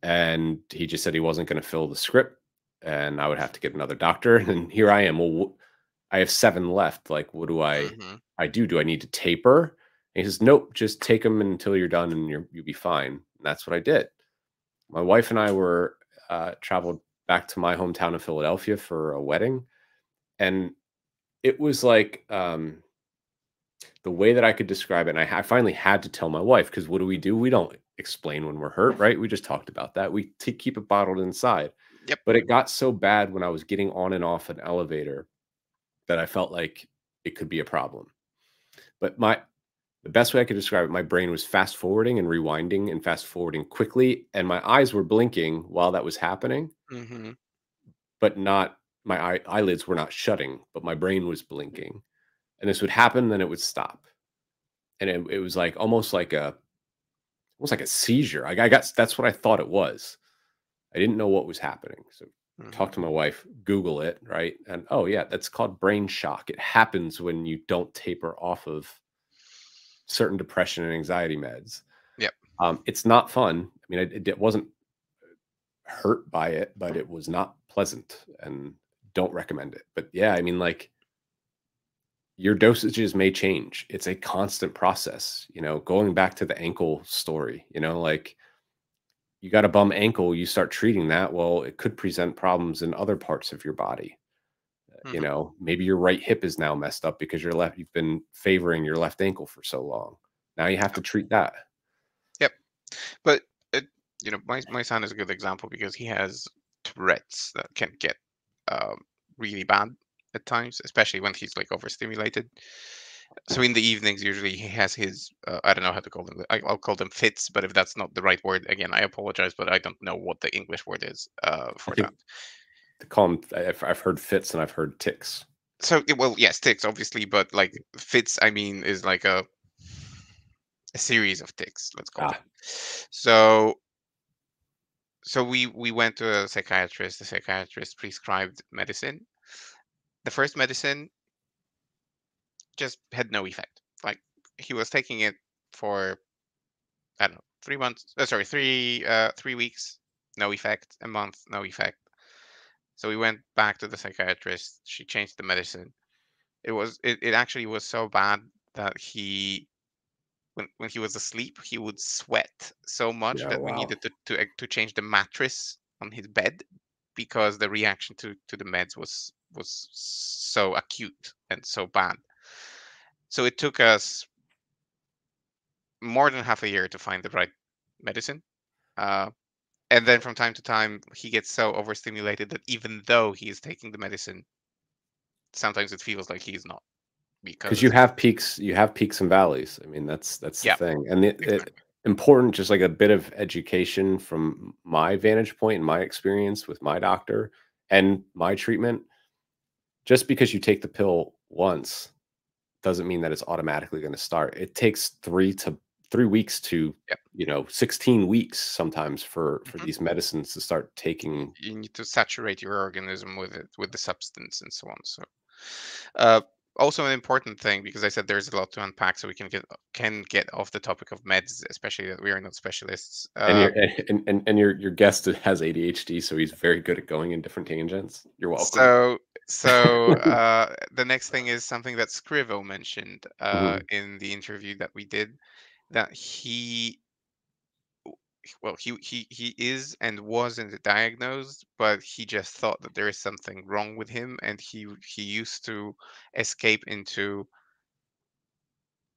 and he just said he wasn't going to fill the script, and I would have to get another doctor. And here I am. Well, I have 7 left. Like, what do mhm, I do? Do I need to taper? And he says, nope, just take them until you're done, and you'll be fine. And that's what I did. My wife and I were traveled back to my hometown of Philadelphia for a wedding, and it was like the way that I could describe it. And I finally had to tell my wife, because what do? We don't explain when we're hurt, right? We just talked about that. We keep it bottled inside. yep, But it got so bad when I was getting on and off an elevator that I felt like it could be a problem. But The best way I could describe it, my brain was fast forwarding and rewinding and fast forwarding quickly, and my eyes were blinking while that was happening, Hmm. but not my eyelids were not shutting, but my brain was blinking. And this would happen, then it would stop. And it was like almost like a seizure. I got that's what I thought it was. I didn't know what was happening. So Hmm. talk to my wife, Google it, right? And oh yeah, that's called brain shock. It happens when you don't taper off of certain depression and anxiety meds. Yep. It's not fun. I mean, it wasn't hurt by it, but it was not pleasant, and don't recommend it. But yeah, I mean, like your dosages may change. It's a constant process. Going back to the ankle story. Like you got a bum ankle, you start treating that. Well, it could present problems in other parts of your body. Hmm. Maybe your right hip is now messed up because you've been favoring your left ankle for so long. Now you have to treat that. Yep. But it, my son is a good example because he has Tourette's that can get um, really bad at times, especially when he's like overstimulated. So in the evenings, usually he has his I don't know how to call them. I'll call them fits, but if that's not the right word, again, I apologize, but I don't know what the English word is I for that. think they call them. I've heard fits and I've heard ticks. So well, yes, ticks obviously, but like fits, I mean, is like a series of ticks. Let's call it. Ah, So we went to a psychiatrist. The psychiatrist prescribed medicine. The first medicine just had no effect. Like he was taking it for I don't know 3 months. Sorry, 3 weeks, no effect. A month, no effect. So we went back to the psychiatrist. She changed the medicine. It actually was so bad that when he was asleep, he would sweat so much yeah, that we wow. needed to change the mattress on his bed because the reaction to the meds was so acute and so bad. So it took us more than half a year to find the right medicine. Uh, and then from time to time, he gets so overstimulated that even though he is taking the medicine, sometimes it feels like he's not Because because you have peaks and valleys. I mean, that's the yeah, thing, and it exactly. important. Just like a bit of education from my vantage point and my experience with my doctor and my treatment. Just because you take the pill once doesn't mean that it's automatically going to start. It takes 3 weeks to Yep. 16 weeks sometimes for Hmm. these medicines to start taking. You need to saturate your organism with it with the substance and so on. So uh, also an important thing because I said there's a lot to unpack, so we can get off the topic of meds, especially that we are not specialists. And your guest has ADHD, so he's very good at going in different tangents. You're welcome. So so the next thing is something that Scrivo mentioned Mhm, in the interview that we did, that he is and wasn't diagnosed, but he just thought that there is something wrong with him, and he used to escape into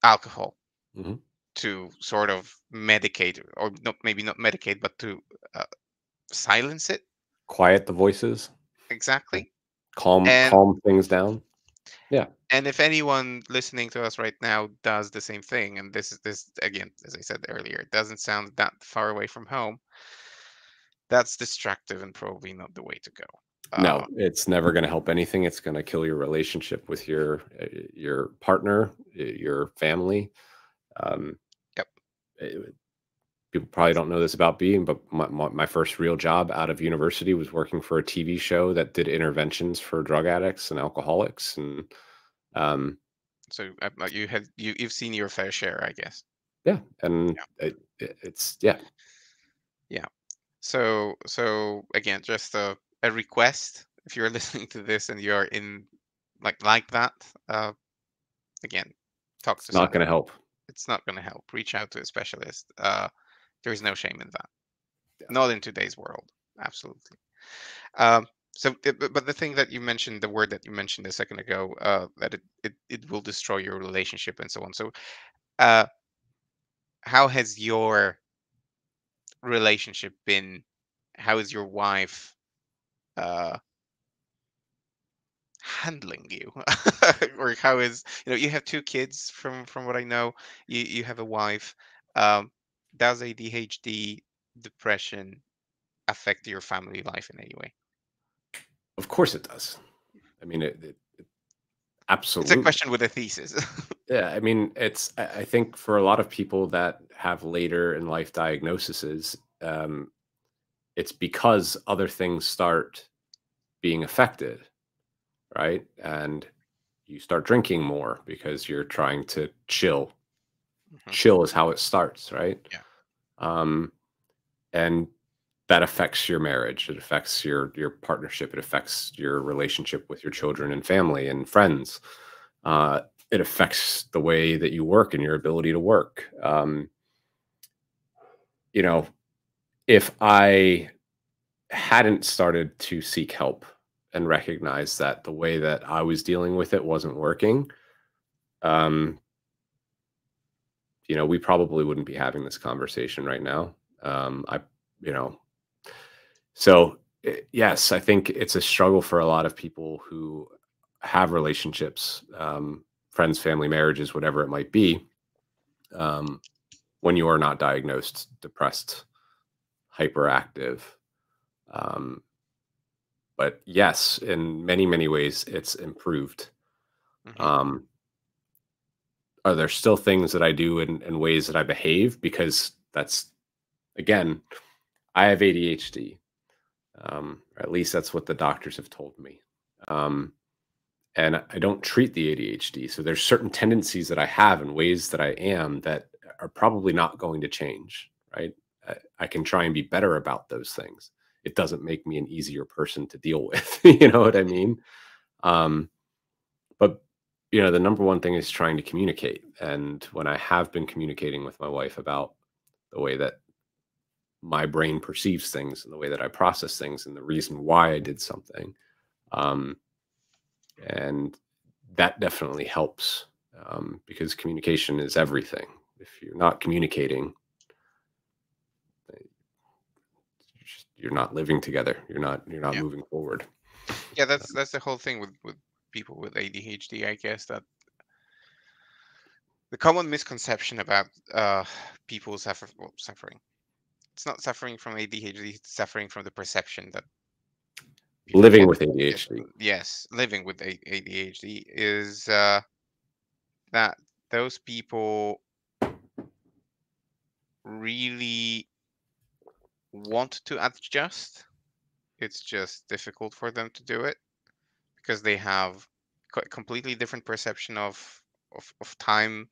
alcohol mhm. to sort of medicate, or not, maybe not medicate, but to uh, silence it. Quiet the voices, yeah. Exactly. calm and calm things down. Yeah, and if anyone listening to us right now does the same thing, and this again, as I said earlier, it doesn't sound that far away from home, that's destructive and probably not the way to go. no, uh it's never going to help anything. It's going to kill your relationship with your partner, your family. Um, yep. eh, People probably don't know this about me, but my first real job out of university was working for a TV show that did interventions for drug addicts and alcoholics, and um, So you've seen your fair share, I guess. yeah, and Yeah. it's yeah, Yeah. So again, just a request: if you're listening to this and you're in like that, uh again, talk it's to not going someone. to help. It's not going to help. Reach out to a specialist. There is no shame in that. Yeah, Not in today's world. Absolutely. Um, but the thing that you mentioned, the word that you mentioned a second ago, that it will destroy your relationship and so on. So, uh, how has your relationship been? How is your wife uh, handling you? Or how is, you have two kids from what I know, you have a wife. Um, does ADHD, depression affect your family life in any way? Of course it does. I mean, it It's a absolutely. question with a thesis. Yeah, I mean, I think for a lot of people that have later in life diagnoses, it's because other things start being affected, right? And you start drinking more because you're trying to chill. Mhm. Chill is how it starts, right? Yeah. Um, and that affects your marriage. It affects your partnership. It affects your relationship with your children and family and friends. Uh, it affects the way that you work and your ability to work. You know, if I hadn't started to seek help and recognize that the way that I was dealing with it wasn't working, um, we probably wouldn't be having this conversation right now. I, you know, so yes, I think it's a struggle for a lot of people who have relationships, friends, family, marriages, whatever it might be, um, when you are not diagnosed depressed, hyperactive. Um, but yes, in many, many ways, it's improved. Hmm. Um, are there still things that I do and ways that I behave? Because that's, again, I have ADHD. Or at least that's what the doctors have told me. Um, and I don't treat the ADHD. So there's certain tendencies that I have and ways that I am that are probably not going to change, right? I can try and be better about those things. It doesn't make me an easier person to deal with. You know what I mean? Um, but the number one thing is trying to communicate. And when I have been communicating with my wife about the way that my brain perceives things and the way that I process things and the reason why I did something, um, and that definitely helps, because communication is everything. If you're not communicating, you're not living together. You're not Yeah. moving forward. Yeah, that's the whole thing with people with ADHD, I guess, that the common misconception about people suffering. It's not suffering from ADHD, it's suffering from the perception that people Living get. with Yes, ADHD. yes, living with ADHD is that those people really want to adjust. It's just difficult for them to do it because they have completely different perception of time.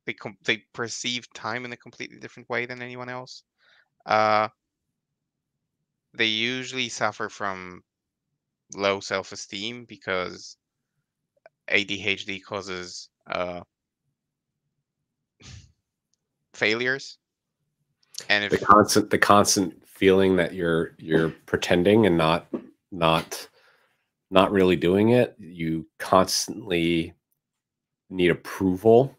They perceive time in a completely different way than anyone else. Uh, they usually suffer from low self-esteem because ADHD causes failures, and The if constant feeling that you're pretending and not not really doing it. You constantly need approval,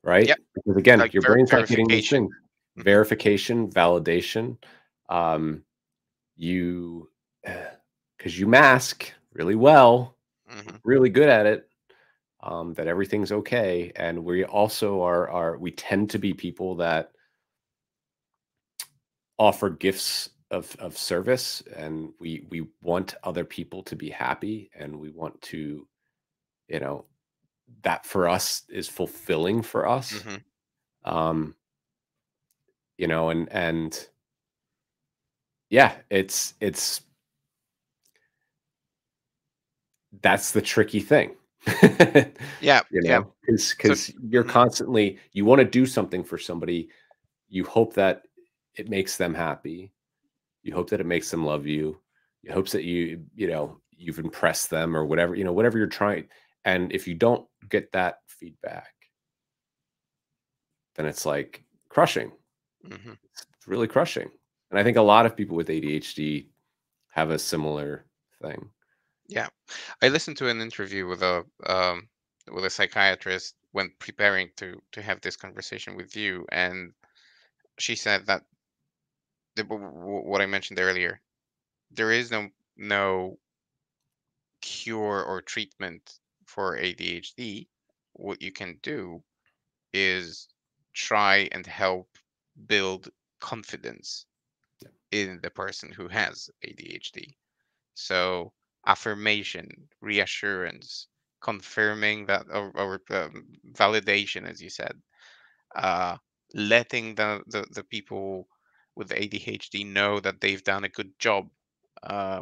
right? yep, Because again, like your brain's not getting these verification. things. Hmm. Verification, validation. Um, you because you mask really well, Hmm. really good at it, that everything's okay. And we also are we tend to be people that offer gifts of service, and we want other people to be happy, and we want to, you know, that for us is fulfilling for us. Hmm. Um, and yeah, it's that's the tricky thing. Yeah, yeah. So, Because you're mhm, constantly, you want to do something for somebody, you hope that it makes them happy, you hope that it makes them love you, you hopes that you've impressed them or whatever, whatever you're trying. And if you don't get that feedback, then it's like crushing. mhm. It's really crushing. And I think a lot of people with ADHD have a similar thing. Yeah, I listened to an interview with a psychiatrist when preparing to have this conversation with you, and she said that what I mentioned earlier, there is no cure or treatment for ADHD, what you can do is try and help build confidence in the person who has ADHD. So affirmation, reassurance, confirming that, or validation, as you said, uh, letting the people with ADHD know that they've done a good job, uh,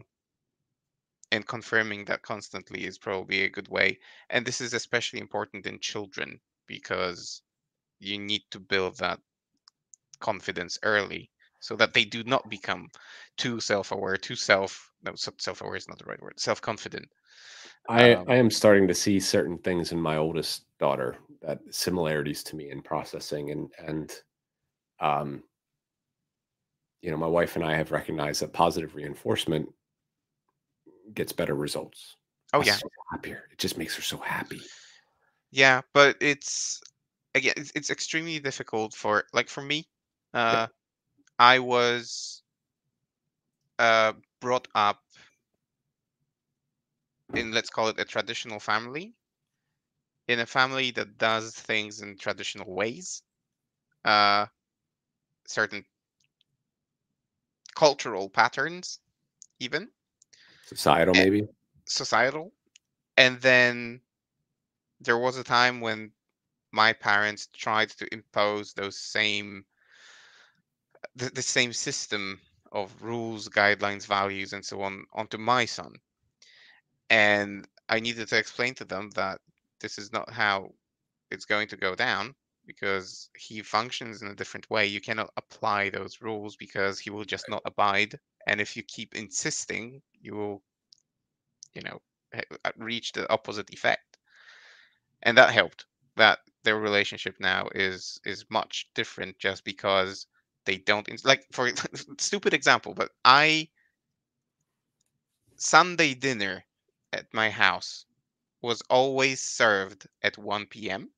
and confirming that constantly is probably a good way. And this is especially important in children because you need to build that confidence early so that they do not become too self-aware, too self no self-aware is not the right word, self-confident. I um, am starting to see certain things in my oldest daughter, that similarities to me in processing, and um, my wife and I have recognized that positive reinforcement gets better results. oh Us yeah, so happier. It just makes her so happy. yeah, but it's again, it's extremely difficult for, like, for me. Yeah. uh I was uh brought up in, let's call it, a traditional family, in a family that does things in traditional ways, uh certain cultural patterns, even, Societal, eh, maybe. societal. And then there was a time when my parents tried to impose those same the same system of rules, guidelines, values, and so on onto my son. And I needed to explain to them that this is not how it's going to go down, because he functions in a different way. You cannot apply those rules because he will just not abide. And if you keep insisting, you will, you know, reach the opposite effect. And that helped. That their relationship now is much different just because they don't like, for stupid example, but I Sunday dinner at my house was always served at 1 p.m.,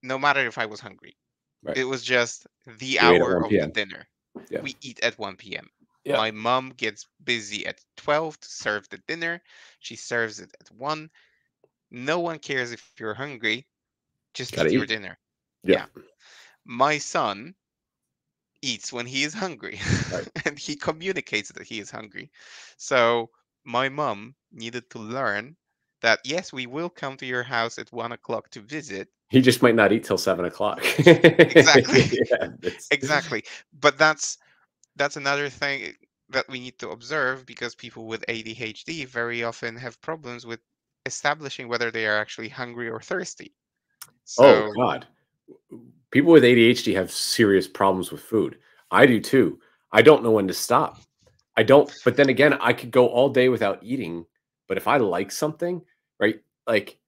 no matter if I was hungry. Right. It was just the You ate at hour 1 of the p.m. dinner. Yeah. We eat at 1 p.m. Yeah. My mom gets busy at 12 to serve the dinner. She serves it at 1. No one cares if you're hungry, just eat Gotta your eat. dinner. Yeah. Yeah. My son eats when he is hungry, Right. and he communicates that he is hungry. So my mom needed to learn that, yes, we will come to your house at 1 o'clock to visit. He just might not eat till 7 o'clock. Exactly. Yeah. Exactly. But that's another thing that we need to observe, because people with ADHD very often have problems with establishing whether they are actually hungry or thirsty. Oh So, God. People with ADHD have serious problems with food. I do too. I don't know when to stop. I don't, but then again, I could go all day without eating. But if I like something, right? Like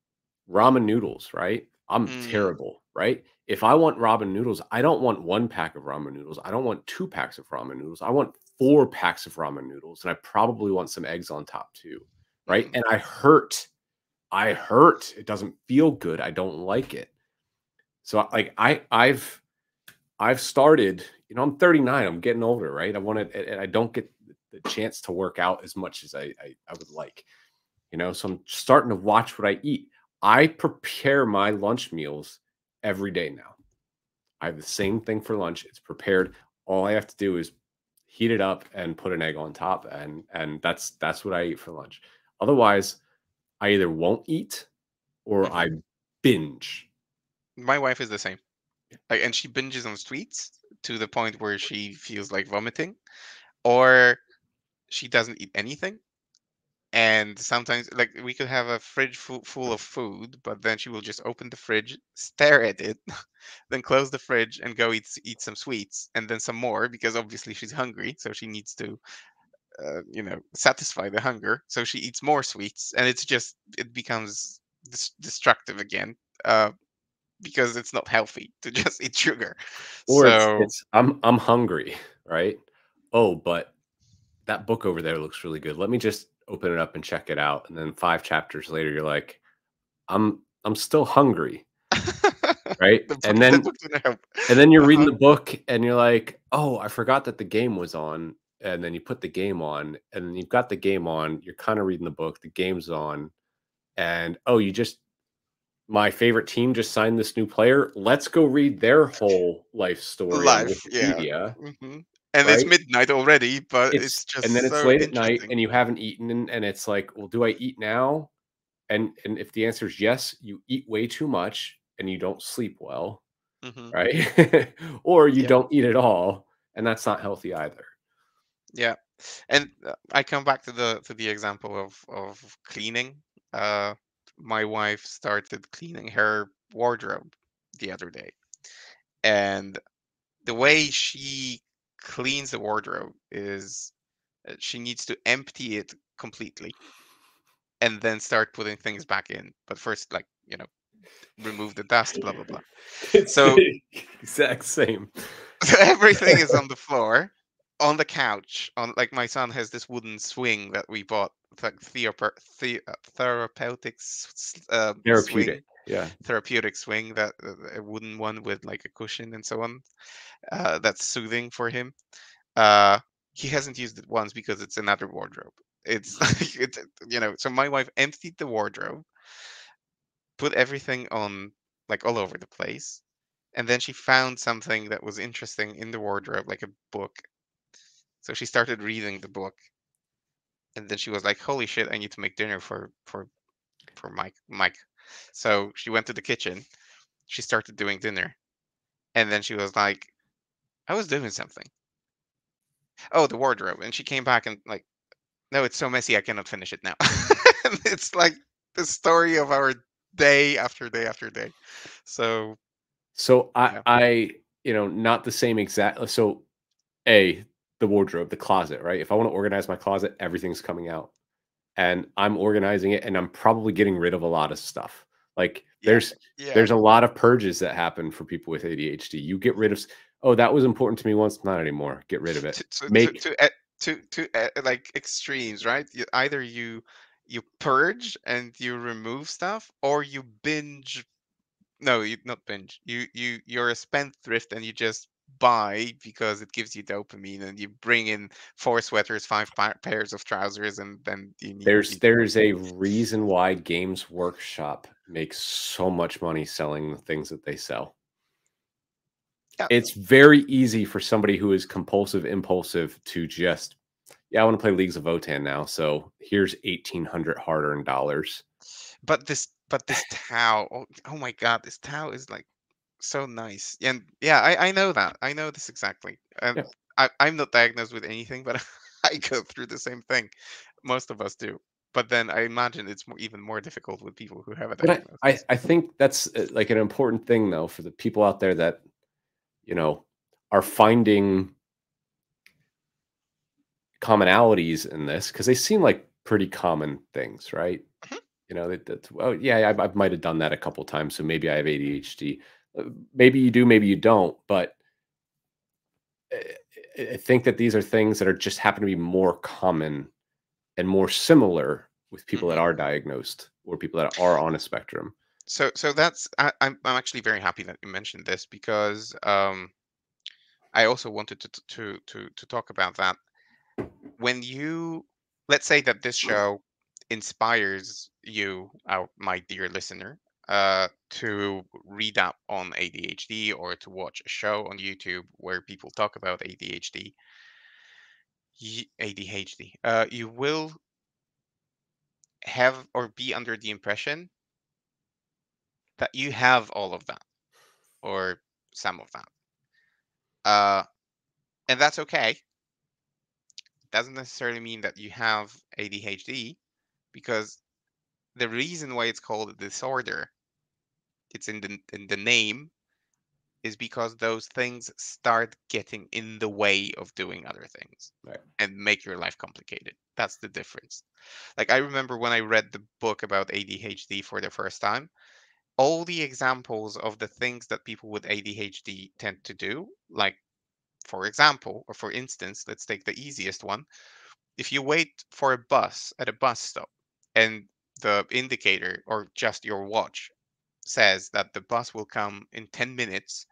ramen noodles, right? I'm mm, terrible, right? If I want ramen noodles, I don't want 1 pack of ramen noodles. I don't want 2 packs of ramen noodles. I want 4 packs of ramen noodles. And I probably want some eggs on top too. Right. mm, And I hurt. I hurt. It doesn't feel good. I don't like it. So I've started, I'm 39, I'm getting older, right? I want to, and I don't get the chance to work out as much as I would like, so I'm starting to watch what I eat. I prepare my lunch meals every day now. I have the same thing for lunch. It's prepared. All I have to do is heat it up and put an egg on top, and that's what I eat for lunch. Otherwise, I either won't eat or mhm. I binge. My wife is the same. And she binges on sweets to the point where she feels like vomiting, or she doesn't eat anything. And sometimes, like, we could have a fridge full of food, but then she will just open the fridge, stare at it, then close the fridge and go eat some sweets, and then some more, because obviously she's hungry, so she needs to, satisfy the hunger. So she eats more sweets, and it becomes destructive again, uh, because it's not healthy to just eat sugar. Or it's So it's I'm hungry, right? Oh, but that book over there looks really good. Let me just open it up and check it out. And then 5 chapters later, you're like, I'm still hungry, right? And the then book didn't help. and then you're reading Uh-huh. the book and you're like, "Oh, I forgot that the game was on." and then you put the game on, and you've got the game on, you're kind of reading the book, the game's on, and oh, my favorite team just signed this new player. Let's go read their whole life story on Life, yeah. Wikipedia, And it's right? midnight already, but it's It's and just then it's so late at night interesting. and you haven't eaten, and it's like, well, do I eat now? And if the answer is yes, you eat way too much and you don't sleep well, Hmm. right? Or you Yeah, don't eat at all, and that's not healthy either. yeah. And I come back to the example of cleaning. Uh, my wife started cleaning her wardrobe the other day, and the way she cleans the wardrobe is she needs to empty it completely and then start putting things back in. But first, like, remove the dust, blah blah blah. It's So the exact same. so everything is on the floor, on the couch. On, like, my son has this wooden swing that we bought, like therapeutic swing, Therapeutic, yeah. therapeutic swing, that a wooden one with like a cushion and so on. That's soothing for him. Uh, he hasn't used it once because it's another wardrobe. It's it's So my wife emptied the wardrobe, put everything on, like, all over the place, and then she found something that was interesting in the wardrobe, like a book. So she started reading the book, and then she was like, "Holy shit! I need to make dinner for Mike." So she went to the kitchen. She started doing dinner, and then she was like, "I was doing something. Oh, the wardrobe." And she came back and, like, "No, it's so messy. I cannot finish it now." And it's like the story of our day after day after day. So So yeah. not the same exact so A, the wardrobe, the closet, right? If I want to organize my closet, everything's coming out. And I'm organizing it and I'm probably getting rid of a lot of stuff. Like Yeah, yeah. there's a lot of purges that happen for people with ADHD. You get rid of oh, that was important to me once, not anymore. Get rid of it. To to to Make to, e- like, extremes, right? Either you purge and you remove stuff, or you binge. No, you not binge. You're a spendthrift and you just buy because it gives you dopamine, and you bring in four sweaters, five pairs of trousers, and then you need more. there's a reason why Games Workshop makes so much money selling the things that they sell. Yeah, It's very easy for somebody who is compulsive, impulsive to just, yeah, I want to play Leagues of Votan now. So here's 1,800 hard-earned dollars. but this Tao. Oh my God, this Tao is like so nice. And yeah, I know that. I know this exactly. And Yeah. I'm not diagnosed with anything, but I go through the same thing. Most of us do. But then I imagine it's even more difficult with people who have a But diagnosis. I think that's like an important thing though for the people out there that, you know, are finding commonalities in this because they seem like pretty common things, right? Mhm. That's, oh yeah, I might have done that a couple times, so maybe I have ADHD. Maybe you do, maybe you don't. But I think that these are things that are just happen to be more common and more similar with people that Mhm. are diagnosed or people that are on a spectrum. So that's I'm actually very happy that you mentioned this, because I also wanted to talk about that. When you Let's say that this show inspires you, my dear listener, to read up on ADHD, or to watch a show on YouTube where people talk about ADHD. You will have or be under the impression that you have all of that, or some of that, uh, and that's okay. Doesn't necessarily mean that you have ADHD, because the reason why it's called a disorder, it's in the name, is because those things start getting in the way of doing other things Right. and make your life complicated. That's the difference. Like, I remember when I read the book about ADHD for the first time, all the examples of the things that people with ADHD tend to do, like, for example, or for instance, let's take the easiest one. If you wait for a bus at a bus stop, and the indicator, or just your watch, says that the bus will come in 10 minutes,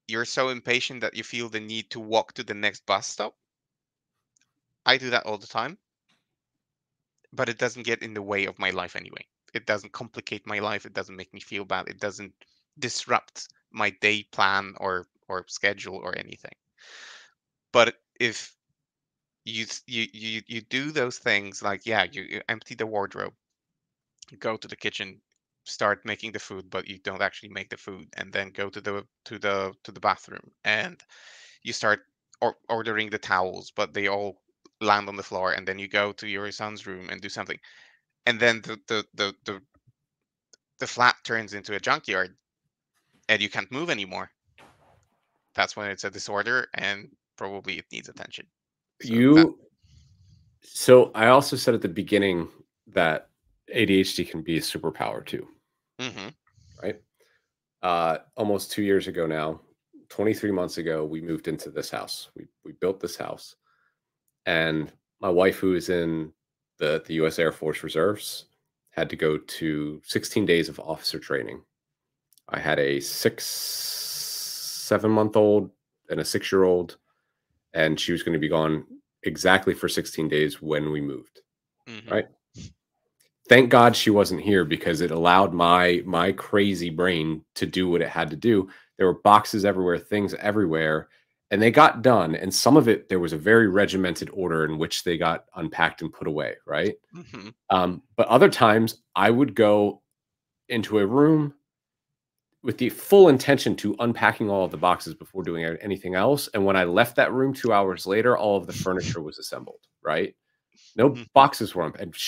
you're so impatient that you feel the need to walk to the next bus stop. I do that all the time, but it doesn't get in the way of my life anyway. It doesn't complicate my life. It doesn't make me feel bad. It doesn't disrupt my day plan or schedule or anything. But if you do those things, like, yeah, you empty the wardrobe, go to the kitchen, start making the food, but you don't actually make the food, and then go to the bathroom, and you start ordering the towels, but they all land on the floor, and then you go to your son's room and do something, and then the flat turns into a junkyard and you can't move anymore. That's when it's a disorder, and probably it needs attention. So that. You So I also said at the beginning that ADHD can be a superpower too, Hmm. right? Almost 2 years ago now, 23 months ago, we moved into this house. We built this house, and my wife, who is in the U.S. Air Force Reserves, had to go to 16 days of officer training. I had a 7-month-old and a 6-year-old, and she was going to be gone exactly for 16 days when we moved. Hmm. Right? Thank God she wasn't here, because it allowed my crazy brain to do what it had to do. There were boxes everywhere, things everywhere, and they got done. And some of it, there was a very regimented order in which they got unpacked and put away, right? Hmm. But other times, I would go into a room with the full intention to unpacking all of the boxes before doing anything else. And when I left that room 2 hours later, all of the furniture was assembled, right? No boxes were unpacked.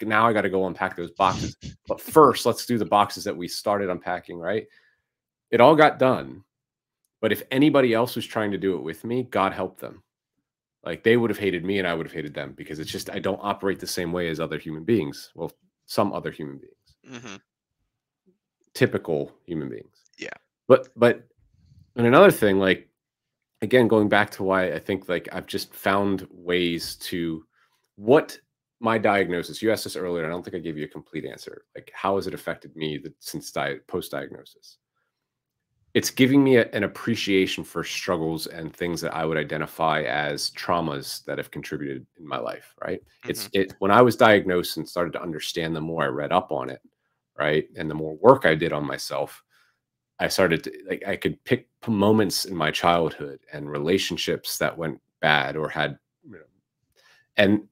Now I got to go unpack those boxes. But first, let's do the boxes that we started unpacking, right? It all got done. But if anybody else was trying to do it with me, God help them. Like, they would have hated me and I would have hated them, because it's just, I don't operate the same way as other human beings. Well, some other human beings, Hmm. typical human beings. Yeah. But and another thing, like, again, going back to why I think, like, I've just found ways to, what my diagnosis, you asked this earlier, and I don't think I gave you a complete answer. Like, how has it affected me since post diagnosis? It's giving me an appreciation for struggles and things that I would identify as traumas that have contributed in my life, right? Hmm. When I was diagnosed and started to understand, the more I read up on it, right? And the more work I did on myself, I started to, like, I could pick moments in my childhood and relationships that went bad or had, and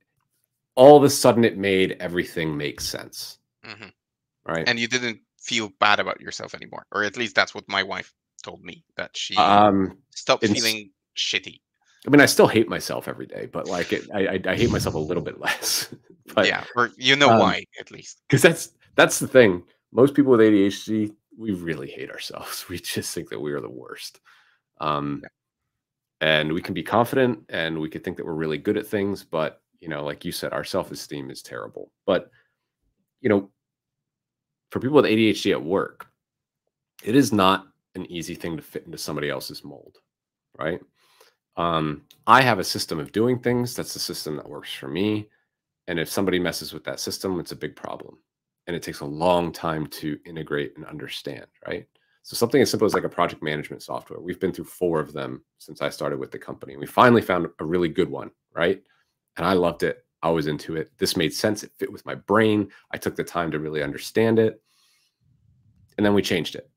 all of a sudden it made everything make sense, Hmm. right? And you didn't feel bad about yourself anymore, or at least that's what my wife told me, that she Um, stopped and feeling shitty. I mean, I still hate myself every day, but, like, I hate myself a little bit less. But Yeah, or you know why, at least. because that's the thing. Most people with ADHD, we really hate ourselves. We just think that we are the worst. Um, Yeah. and we can be confident and we could think that we're really good at things, but, like you said, our self-esteem is terrible. But, you know, for people with ADHD at work, it is not an easy thing to fit into somebody else's mold, right? I have a system of doing things. That's the system that works for me. And if somebody messes with that system, it's a big problem. And it takes a long time to integrate and understand, right? So something as simple as, like, a project management software. We've been through 4 of them since I started with the company. And we finally found a really good one, right? And I loved it. I was into it. This made sense. It fit with my brain. I took the time to really understand it. And then we changed it.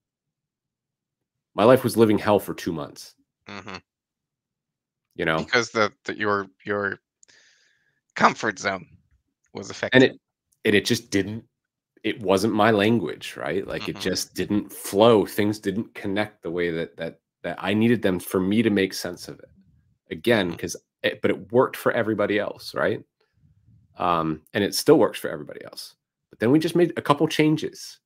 My life was living hell for 2 months, Hmm. you know? Because your comfort zone was And affected. it just didn't, it wasn't my language, right? Like, it Hmm. just didn't flow. Things didn't connect the way that I needed them for me to make sense of it. Again, Hmm. because but it worked for everybody else, right? And it still works for everybody else. But then we just made a couple changes.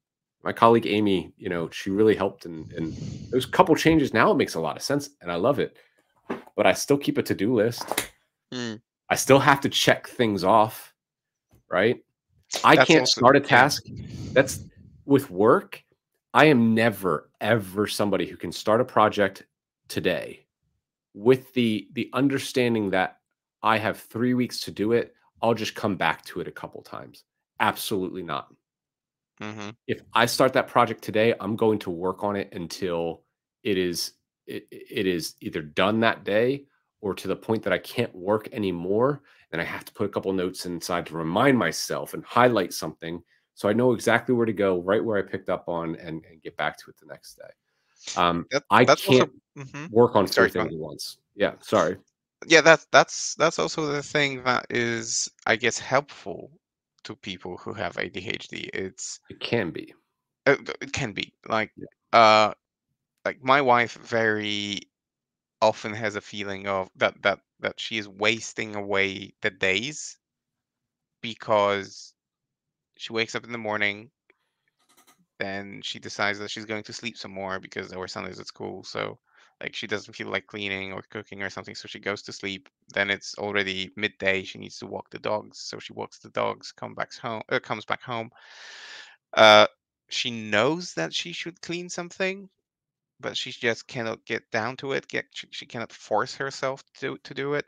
My colleague Amy, she really helped, and those couple changes, now it makes a lot of sense, and I love it. But I still keep a to-do list. Mm. I still have to check things off, right? I That's can't also, start a yeah. task. That's with work. I am never ever somebody who can start a project today with the understanding that I have 3 weeks to do it. I'll just come back to it a couple times. Absolutely not. Hmm. If I start that project today, I'm going to work on it until it is either done that day, or to the point that I can't work anymore, then I have to put a couple notes inside to remind myself and highlight something so I know exactly where to go, right where I picked up on, and get back to it the next day. I That's also. can't Hmm. work on four Sorry, go on. things at once. Yeah, sorry. Yeah, that's also the thing that is, I guess, helpful to people who have ADHD. It can be. It can be Yeah. uh like my wife very often has a feeling of that she is wasting away the days because she wakes up in the morning, then she decides that she's going to sleep some more because our son is at school. So like she doesn't feel like cleaning or cooking or something, so she goes to sleep. Then it's already midday. She needs to walk the dogs, so she walks the dogs, comes back home. Uh, she knows that she should clean something, but she just cannot get down to it. She cannot force herself to do it.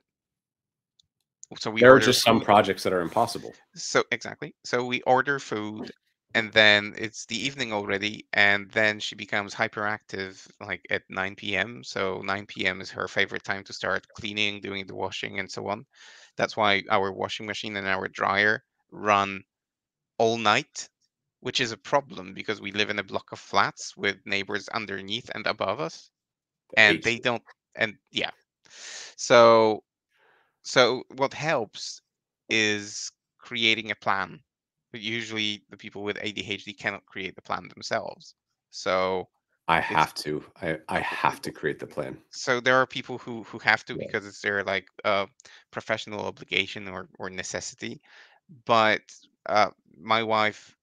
So we There are order just some food. projects that are impossible. So exactly. So we order food, and then it's the evening already, and then she becomes hyperactive like at 9 p.m. So 9 p.m. is her favorite time to start cleaning, doing the washing, and so on. That's why our washing machine and our dryer run all night, which is a problem because we live in a block of flats with neighbors underneath and above us, The and they AC. don't. And yeah, so what helps is creating a plan. But usually the people with ADHD cannot create the plan themselves. So I it's have to. I have to create the plan. so there are people who have to Yeah. because it's their like professional obligation or necessity. But my wife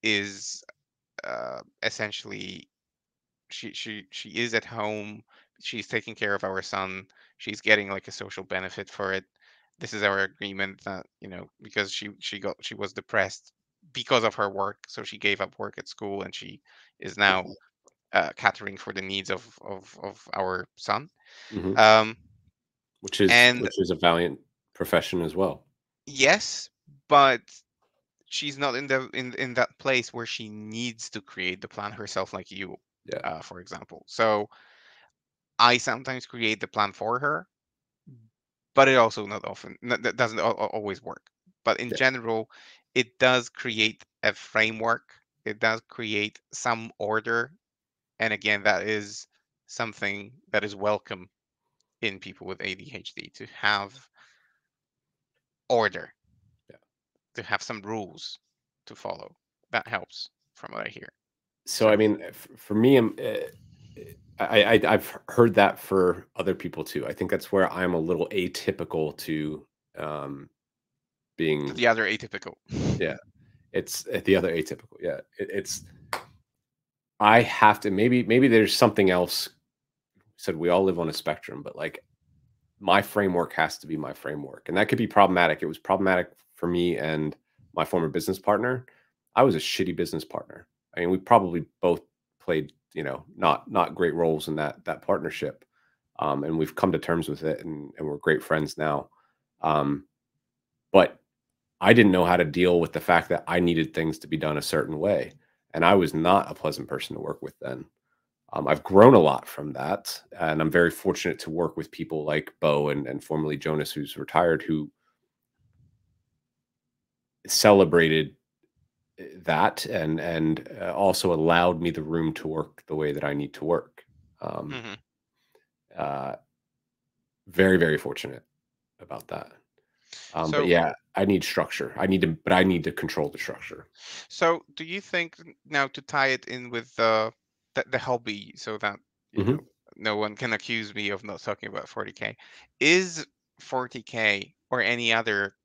is essentially she is at home. She's taking care of our son. She's getting like a social benefit for it. This is our agreement that, because she was depressed because of her work, so she gave up work at school and she is now catering for the needs of our son. Mhm. Um, and Which is a valiant profession as well. yes, but she's not in that place where she needs to create the plan herself, like you, Yeah. for example. So I sometimes create the plan for her, but it also not often that doesn't always work. But in Yeah. general, it does create a framework. It does create some order, and again, that is something that is welcome in people with ADHD, to have order, Yeah. to have some rules to follow. That helps from what I hear. So, I So mean, for me, I've heard that for other people too. I think that's where I'm a little atypical to, um, to being the other atypical. yeah, it's the other atypical, yeah. It's I have to maybe there's something else. Said we all live on a spectrum, but, like, my framework has to be my framework, and that could be problematic. It was problematic for me and my former business partner. I was a shitty business partner. I mean, we probably both played, not great roles in that partnership, and we've come to terms with it, and we're great friends now. Um, but I didn't know how to deal with the fact that I needed things to be done a certain way, and I was not a pleasant person to work with then. I've grown a lot from that, and I'm very fortunate to work with people like Bo and formerly Jonas, who's retired, who celebrated that and also allowed me the room to work the way that I need to work. Um, Hmm. uh, Very, very fortunate about that. But So yeah, I need structure. I need to control the structure. So, do you think now, to tie it in with the hobby, so that Mhm. no one can accuse me of not talking about 40K, is 40K or any other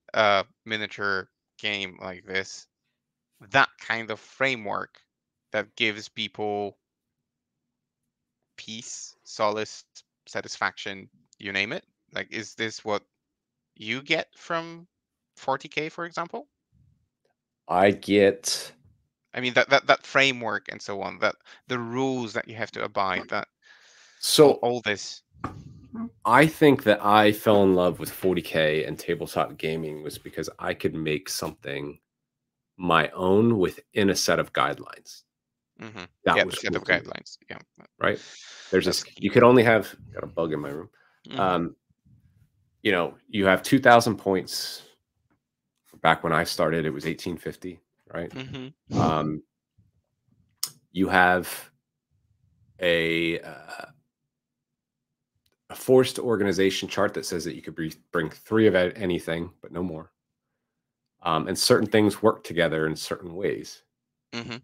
miniature game like this that kind of framework that gives people peace, solace, satisfaction, you name it? Like, is this what you get from 40K, for example? I get I mean that framework and so on, that the rules that you have to abide, that all, so all this. I think that I fell in love with 40K and tabletop gaming was because I could make something my own within a set of guidelines. Hmm. That Yeah, the was set cool of to me, guidelines. Yeah, right? There's that's this key. you could only have got a bug in my room. Hmm. Um, you know, you have 2,000 points. Back when I started, it was 1850, right? Mm-hmm. You have a forced organization chart that says that you could bring 3 of anything, but no more. And certain things work together in certain ways. Mm-hmm.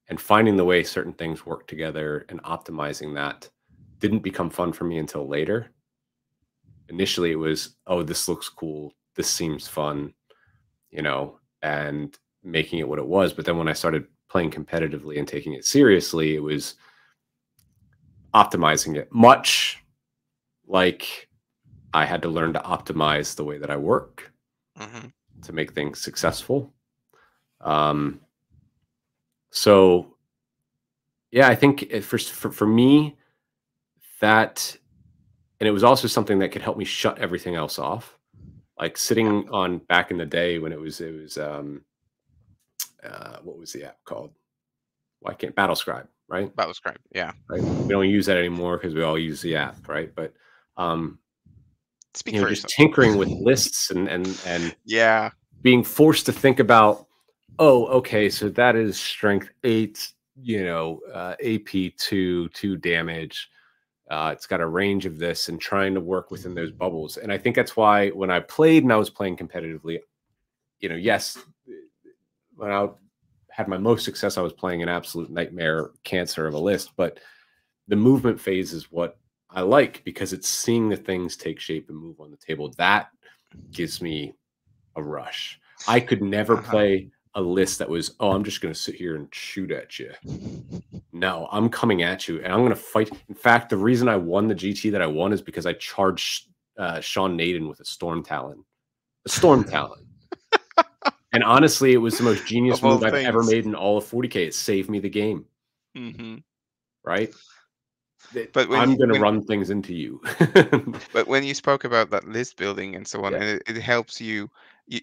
And finding the way certain things work together and optimizing that didn't become fun for me until later. Initially, it was, oh, this looks cool. This seems fun, you know, and making it what it was. But then when I started playing competitively and taking it seriously, it was optimizing it, much like I had to learn to optimize the way that I work Mm-hmm. to make things successful. So yeah, I think for me, that, and it was also something that could help me shut everything else off. Like Yeah. sitting on back in the day when it was what was the app called? Why can't Battlescribe, right? Battlescribe. Yeah. Right. We don't use that anymore because we all use the app, right? But Speak you know, for just yourself. tinkering with lists and Yeah. being forced to think about, oh, okay, so that is strength 8, you know, AP 2 damage. It's got a range of this, and trying to work within those bubbles. And I think that's why when I played and I was playing competitively, you know, yes, when I had my most success, I was playing an absolute nightmare cancer of a list. But the movement phase is what I like because it's seeing the things take shape and move on the table. That gives me a rush. I could never Uh-huh. play a list that was, oh, I'm just going to sit here and shoot at you. No, I'm coming at you and I'm going to fight. In fact, the reason I won the GT that I won is because I charged Sean Naden with a Storm Talon. A Storm Talon. And honestly, it was the most genius Of all move I've ever things. made in all of 40K. It saved me the game, Mm-hmm. right? But when I'm you going to when run things into you. but when you spoke about that list building and so on, Yeah, and it helps you,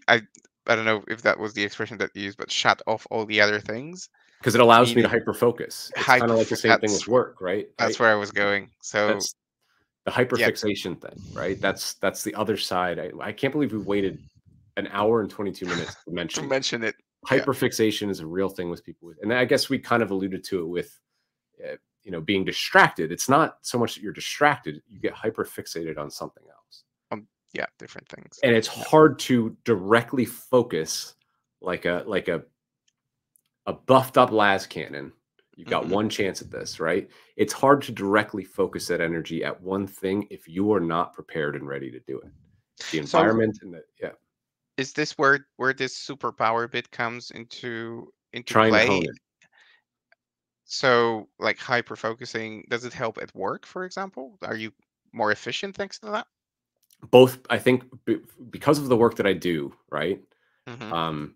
I don't know if that was the expression that you used, but shut off all the other things, because it allows me to meaning hyper focus. It's kind hyper. of like the same thing with work, right? That's where I was going. So That's the yeah, hyperfixation thing, right? That's the other side. I can't believe we waited an hour and 22 minutes to to mention that. mention it, yeah. Hyperfixation is a real thing with people with, and I guess we kind of alluded to it with, you know, being distracted. It's not so much that you're distracted; you get hyperfixated on something else, Yeah, different things. and it's Yeah. hard to directly focus like a buffed up las cannon. You've got Hmm. one chance at this, right? It's hard to directly focus that energy at one thing if you are not prepared and ready to do it. The So environment and the, yeah, is this where this superpower bit comes into trying to play? hone it. So like hyper focusing, does it help at work, for example? Are you more efficient thanks to that? Both, I think, because of the work that I do, right? Hmm. Um,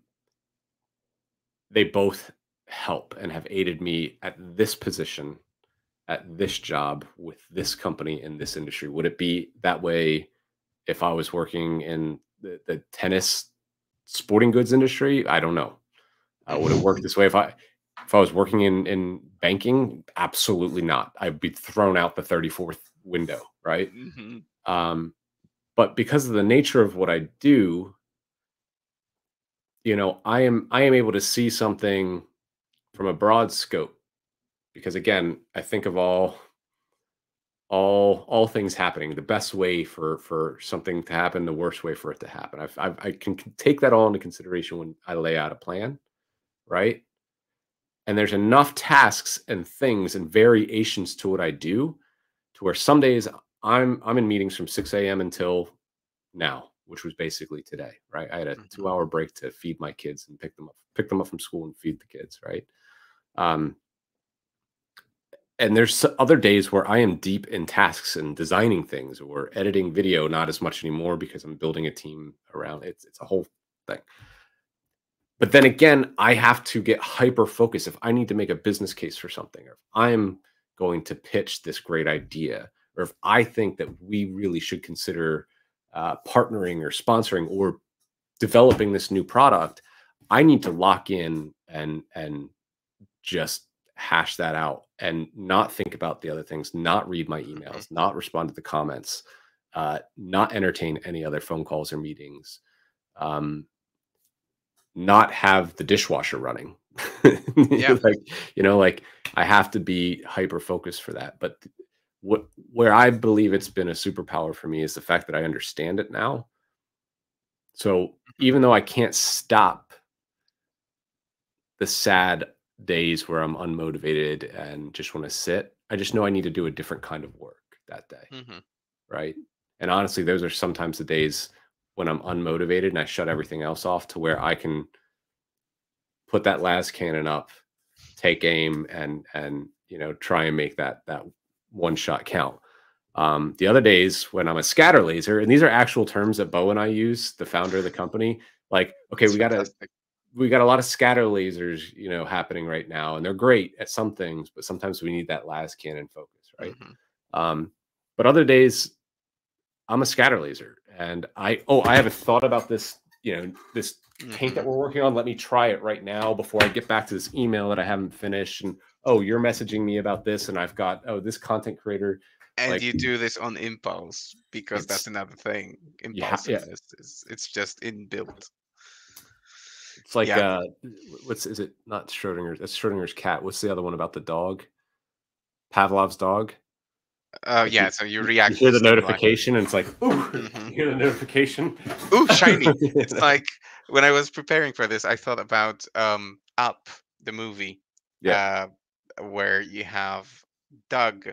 they both help and have aided me at this position, at this job, with this company in this industry. Would it be that way if I was working in the tennis sporting goods industry? I don't know. Would it work this way if I was working in banking? Absolutely not. I'd be thrown out the 34th window, right? Hmm. Um, but because of the nature of what I do, you know, I am able to see something from a broad scope because again, I think of all things happening, the best way for something to happen, the worst way for it to happen. I can take that all into consideration when I lay out a plan, right? And there's enough tasks and things and variations to what I do to where some days I'm in meetings from 6 a.m. until now, which was basically today, right? I had a Hmm. 2 hour break to feed my kids and pick them up from school and feed the kids, right? Um, and there's other days where I am deep in tasks and designing things or editing video, not as much anymore because I'm building a team around it. It's a whole thing. But then again, I have to get hyper focused if I need to make a business case for something, or if I'm going to pitch this great idea, or if I think that we really should consider partnering or sponsoring or developing this new product. I need to lock in and just hash that out and not think about the other things, not read my Hmm. emails, not respond to the comments. not entertain any other phone calls or meetings, not have the dishwasher running. Yeah. Like, like I have to be hyper focused for that. But where I believe it's been a superpower for me is the fact that I understand it now. So even though I can't stop the sad days where I'm unmotivated and just want to sit, I just know I need to do a different kind of work that day. Hmm. Right. And honestly, those are sometimes the days when I'm unmotivated and I shut everything else off to where I can put that las cannon up, take aim, and try and make that one shot count. The other days when I'm a scatter laser, and these are actual terms that Bo and I use, the founder of the company, like, okay, It's we got fantastic. a lot of scatter lasers, happening right now, and they're great at some things, but sometimes we need that las cannon focus, right? Hmm. But other days I'm a scatter laser, and I haven't thought about this, this paint that Hmm. we're working on. Let me try it right now before I get back to this email that I haven't finished. And oh, you're messaging me about this, and I've got this content creator. And Like, you do this on impulse because that's it's another thing. yeah, Impulsiveness it's just inbuilt. it's like Yeah. what's is it not Schrodinger's? It's Schrodinger's cat. What's the other one about the dog? Pavlov's dog. Like Yeah. So you you react hear to the stimuli. notification, and it's like, ooh, Hmm. you hear the notification. Ooh, shiny. It's like when I was preparing for this, I thought about Up, the movie, Yeah, uh, where you have Doug,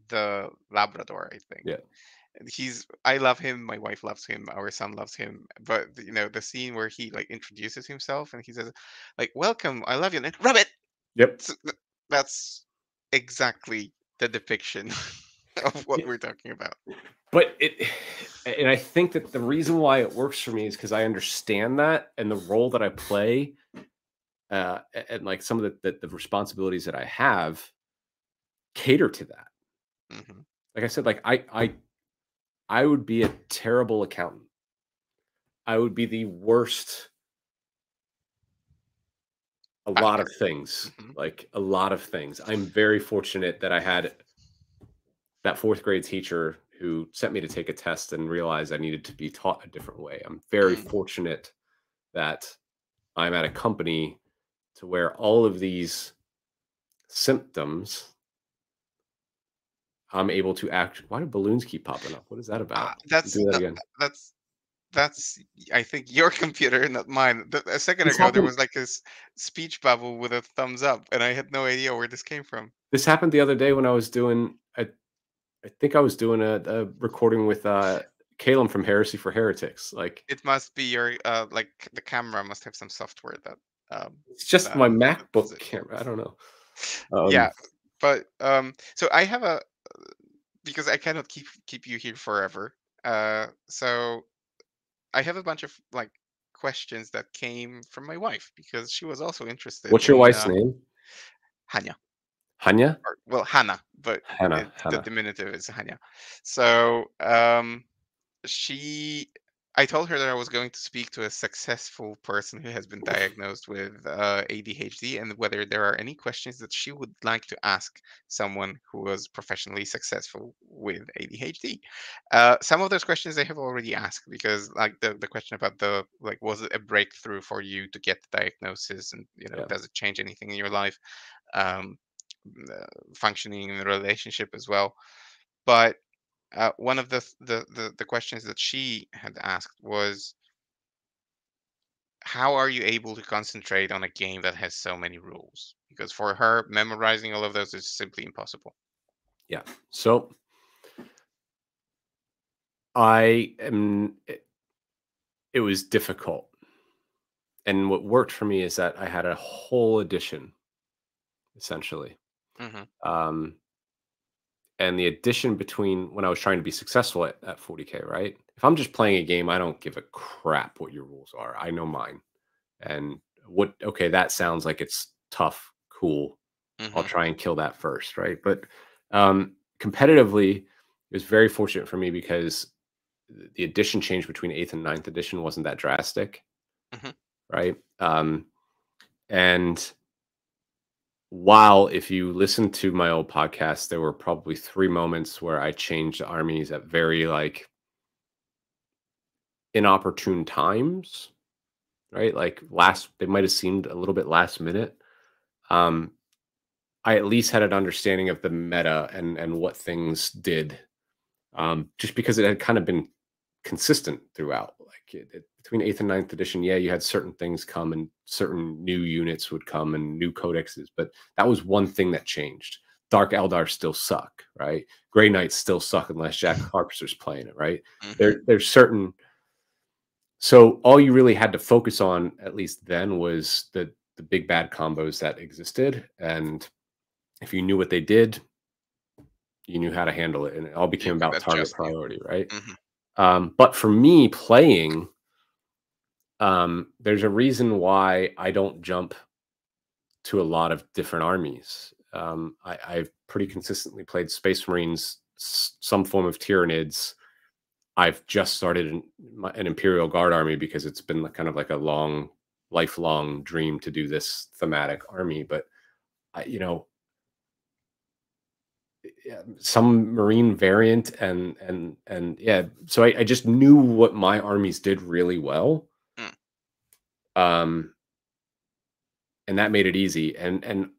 the Labrador, I think. yeah. And I love him, my wife loves him, our son loves him. But the scene where he like introduces himself and he says, like, "Welcome, I love you," and Rabbit. Yep. That's exactly the depiction of what we're talking about. But and I think that the reason why it works for me is because I understand that, and the role that I play, and like some of the responsibilities that I have cater to that. Hmm. Like I said, like I would be a terrible accountant. I would be the worst. A lot of Actor. things, Hmm. like a lot of things. I'm very fortunate that I had that fourth grade teacher who sent me to take a test and realized I needed to be taught a different way. I'm very Mm. fortunate that I'm at a company to where all of these symptoms I'm able to act. Why do balloons keep popping up? What is that about? That's Do that no, again. that's that's I think your computer, not mine. A second This ago, there happened. was like this speech bubble with a thumbs up, and I had no idea where this came from. This happened the other day when I was doing. I think I was doing a recording with Caleb from Heresy for Heretics. Like, It must be your like the camera must have some software it's just that my does MacBook it. camera. I don't know. Yeah, but so I have a because I cannot keep you here forever. So I have a bunch of like questions that came from my wife because she was also interested What's your in wife's name? Hanya. Hanya. Or well, Hannah, but Hannah. it's the Hannah. diminutive is Hanya. So she I told her that I was going to speak to a successful person who has been diagnosed with ADHD and whether there are any questions that she would like to ask someone who was professionally successful with ADHD. Some of those questions I have already asked because like the question about the like was it a breakthrough for you to get the diagnosis and Yeah. does it change anything in your life? Um, Functioning in a relationship as well. But one of the questions that she had asked was, "How are you able to concentrate on a game that has so many rules?" Because for her, memorizing all of those is simply impossible. Yeah. So I am. It was difficult, and what worked for me is that I had a whole edition, essentially. Hmm. Um, and the addition between when I was trying to be successful at 40K, right? If I'm just playing a game, I don't give a crap what your rules are. I know mine. And okay, that sounds like it's tough, cool. I'll Hmm. try and kill that first, right? But competitively, it was very fortunate for me because the edition change between 8th and ninth edition wasn't that drastic, Hmm. right? And while if you listen to my old podcast, there were probably 3 moments where I changed armies at very like inopportune times, right? Like they might have seemed a little bit last minute. Um, I at least had an understanding of the meta and what things did, just because it had kind of been consistent throughout. Like between eighth and ninth edition, yeah, you had certain things come and certain new units would come and new codexes, but that was one thing that changed. Dark Eldar still suck, right? Grey Knights still suck unless Jack Harpester's playing it, right? Hmm. There's certain. So all you really had to focus on, at least then, was the big bad combos that existed, and if you knew what they did, you knew how to handle it, and it all You became could about target adjust. Yeah. priority, right? Hmm. But for me, playing, there's a reason why I don't jump to a lot of different armies. I've pretty consistently played Space Marines, some form of Tyranids. I've just started an Imperial Guard army because it's been kind of like a lifelong dream to do this thematic army. But you know, yeah, some Marine variant and yeah. So I just knew what my armies did really well. Mm. Um, and that made it easy. And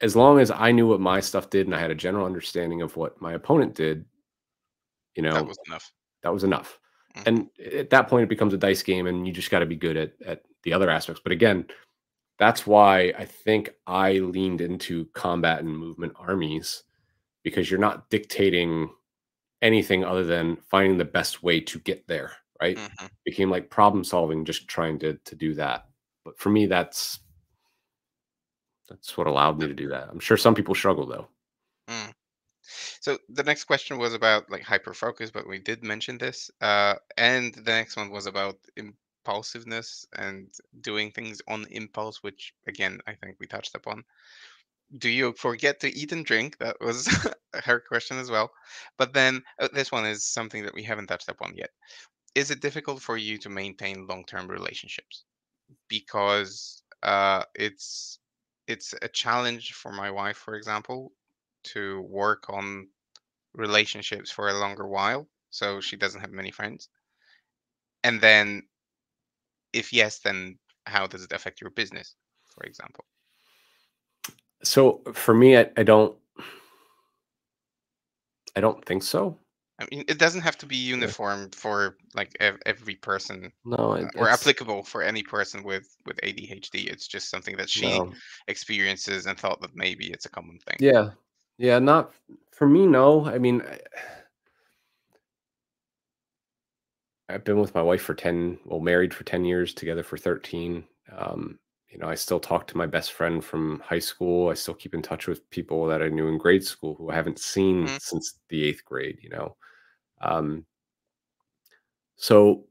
as long as I knew what my stuff did and I had a general understanding of what my opponent did, you That know, was enough. that was enough. Hmm. And at that point, it becomes a dice game, and you just got to be good at the other aspects. But again, that's why I think I leaned into combat and movement armies, because you're not dictating anything other than finding the best way to get there. Right? Hmm. Became like problem solving, just trying to do that. But for me, that's what allowed me to do that. I'm sure some people struggle though. Mm. So the next question was about like hyper focus, but we did mention this. And the next one was about impulsiveness and doing things on impulse, which again I think we touched upon. Do you forget to eat and drink? That was her question as well. But then this one is something that we haven't touched upon yet. Is it difficult for you to maintain long-term relationships? Because it's a challenge for my wife, for example, to work on relationships for a longer while, so she doesn't have many friends. And then, if yes, then how does it affect your business, for example? So for me, I don't think so. I mean, it doesn't have to be uniform for like every person No, or it's applicable for any person with ADHD. It's just something that she no. experiences and thought that maybe it's a common thing. Yeah. Yeah, not for me, no. I mean, I've been with my wife for 10, well, married for 10 years, together for 13. I still talk to my best friend from high school. I still keep in touch with people that I knew in grade school who I haven't seen Hmm. since the 8th grade. Um, so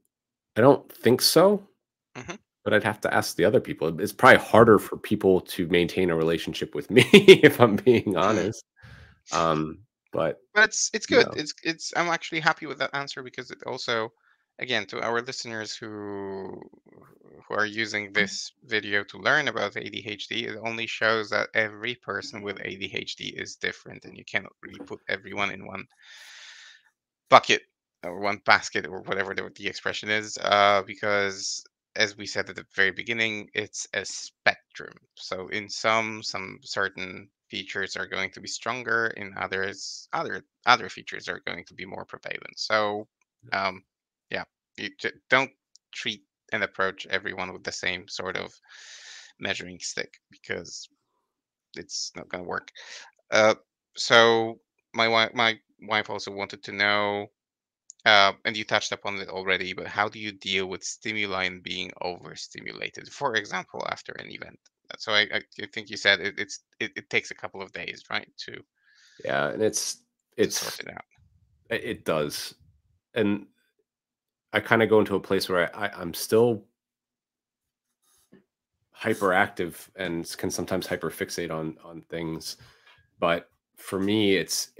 I don't think so, Hmm. but I'd have to ask the other people. It's probably harder for people to maintain a relationship with me, if I'm being Mm. honest. Um, but But it's you good. know, It's I'm actually happy with that answer because it also, again, to our listeners who are using this video to learn about ADHD, it only shows that every person with ADHD is different, and you cannot really put everyone in one bucket or one basket or whatever the expression is, because as we said at the very beginning, it's a spectrum. So in some certain features are going to be stronger, in others other features are going to be more prevalent. So um, yeah, don't treat and approach everyone with the same sort of measuring stick because it's not going to work. Uh, so my wife also wanted to know, and you touched upon it already, but how do you deal with stimuli and being overstimulated? For example, after an event. So I think you said it takes a couple of days, right, yeah, and to sort it's it out. it does. And I kind of go into a place where I'm still hyperactive and can sometimes hyperfixate on things. But for me, it's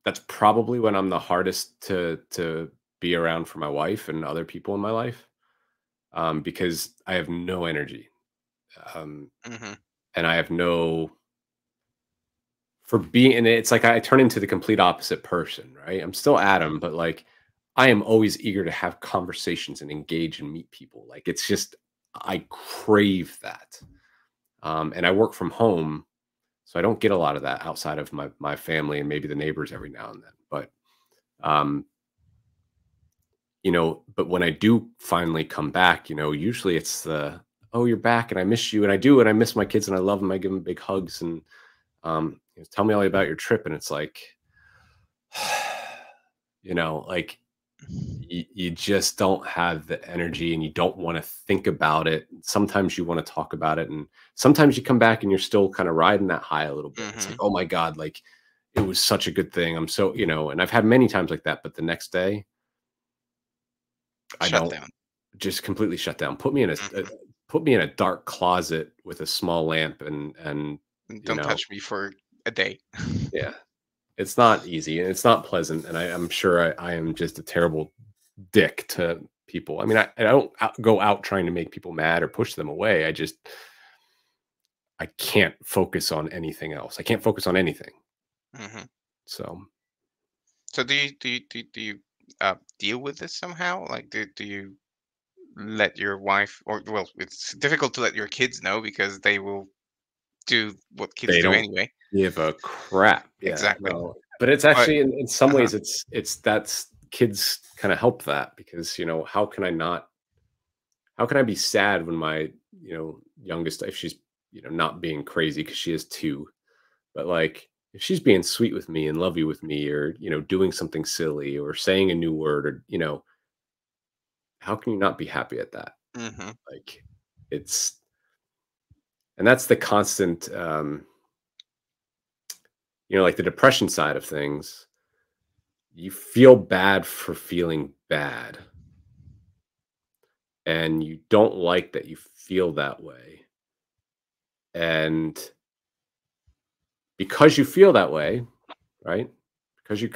that's probably when I'm the hardest to be around for my wife and other people in my life, because I have no energy, um, Hmm. and I have no for being. And it's like I turn into the complete opposite person, right? I'm still Adam, but like I am always eager to have conversations and engage and meet people. Like it's just I crave that. And I work from home, so I don't get a lot of that outside of my family and maybe the neighbors every now and then. But um, but when I do finally come back, usually it's the, oh, you're back and I miss you. And I do, and I miss my kids and I love them. I give them big hugs and tell me all about your trip. And it's like, like you just don't have the energy and you don't want to think about it. Sometimes you want to talk about it. And sometimes you come back and you're still kind of riding that high a little bit. It's like, Hmm. oh my God, like it was such a good thing. I'm so, and I've had many times like that, but the next day I Shut don't, down. just completely shut down. Put me in a dark closet with a small lamp and you Don't know, touch me for a day. yeah. It's not easy and it's not pleasant. And I'm sure I am just a terrible dick to people. I mean, I don't go out trying to make people mad or push them away. I can't focus on anything else. I can't focus on anything. Hmm. So So do you deal with this somehow? Like, do you let your wife, or well, it's difficult to let your kids know because they will do what kids they do don't anyway. give a crap. Yeah, Exactly. no. But it's But actually in some uh-huh. ways it's that's kids kind of help that because how can I be sad when my, youngest, if she's, not being crazy because she is two, but like if she's being sweet with me and lovey with me or, doing something silly or saying a new word or, how can you not be happy at that? Hmm. Like it's, and that's the constant, like the depression side of things. You feel bad for feeling bad and you don't like that you feel that way. And because you feel that way, right? Because you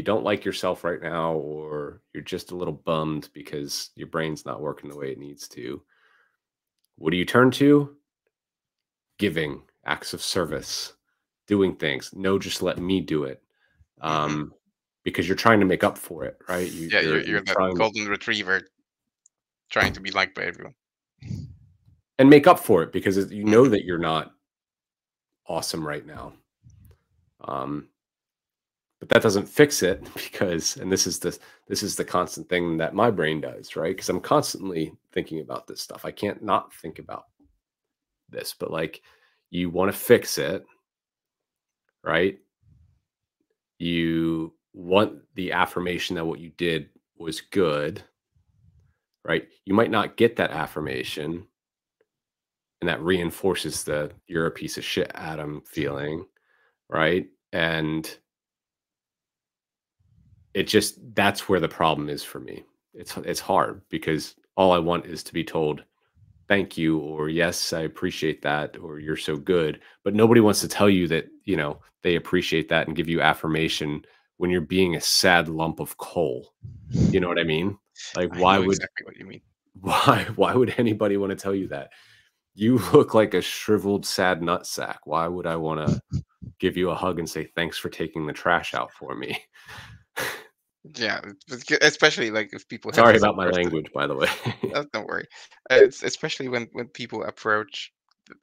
don't like yourself right now, or you're just a little bummed because your brain's not working the way it needs to. What do you turn to? Giving, acts of service, doing things. No, just let me do it. Hmm. Um, because you're trying to make up for it, right? Yeah, You're you're that trying to golden retriever trying to be liked by everyone. and make up for it because you know Hmm. that you're not awesome right now. Um, but that doesn't fix it because, and this is the constant thing that my brain does, right? Because I'm constantly thinking about this stuff. I can't not think about this, but like you want to fix it, right? You want the affirmation that what you did was good, right? You might not get that affirmation, and that reinforces the you're a piece of shit, Adam feeling, right? And it just that's where the problem is for me. It's hard because all I want is to be told thank you or yes, I appreciate that or you're so good, but nobody wants to tell you that, they appreciate that and give you affirmation when you're being a sad lump of coal. You know what I mean? Like I know exactly what you mean. why would anybody want to tell you that? You look like a shriveled sad nutsack. Why would I want to give you a hug and say thanks for taking the trash out for me? Yeah, especially like if people have Sorry this about my approach. language, by the way. Don't worry. It's especially when people approach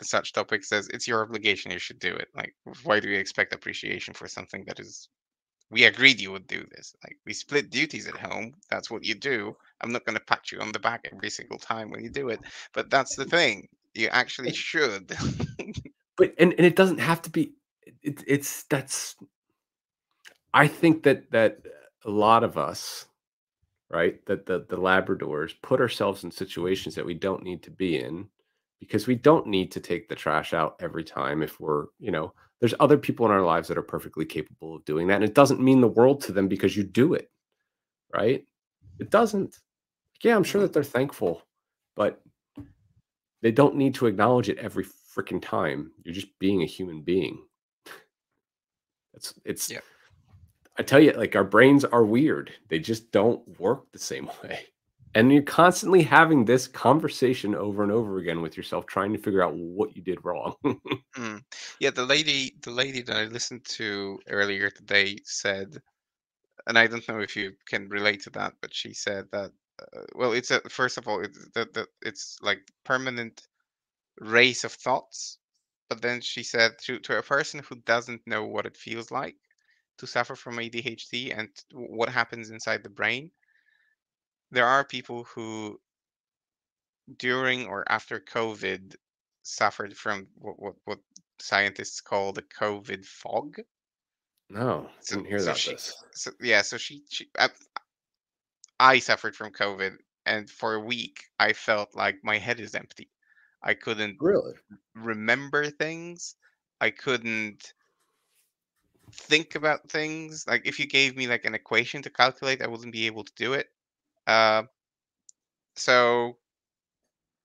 such topics as it's your obligation, you should do it. Like, why do you expect appreciation for something that is we agreed you would do this? Like, we split duties at home. That's what you do. I'm not going to pat you on the back every single time when you do it, but that's the thing. You actually should. But and it doesn't have to be it's that's I think that a lot of us, right, that the Labradors put ourselves in situations that we don't need to be in because we don't need to take the trash out every time if there's other people in our lives that are perfectly capable of doing that. And it doesn't mean the world to them because you do it, right? It doesn't. Yeah, I'm sure Mhm. that they're thankful, but they don't need to acknowledge it every freaking time. You're just being a human being. It's Yeah. I tell you, like our brains are weird. They just don't work the same way. And you're constantly having this conversation over and over again with yourself, trying to figure out what you did wrong. Mm. Yeah, the lady that I listened to earlier today said and I don't know if you can relate to that, but she said that well, it's a first of all, that it's like permanent race of thoughts. But then she said to a person who doesn't know what it feels like to suffer from ADHD and what happens inside the brain, there are people who during or after COVID suffered from what scientists call the COVID fog. No, So didn't hear so about she this. so yeah, so I suffered from COVID, and for a week I felt like my head is empty. I couldn't Really? remember things. I couldn't think about things. Like if you gave me like an equation to calculate, I wouldn't be able to do it. Uh, so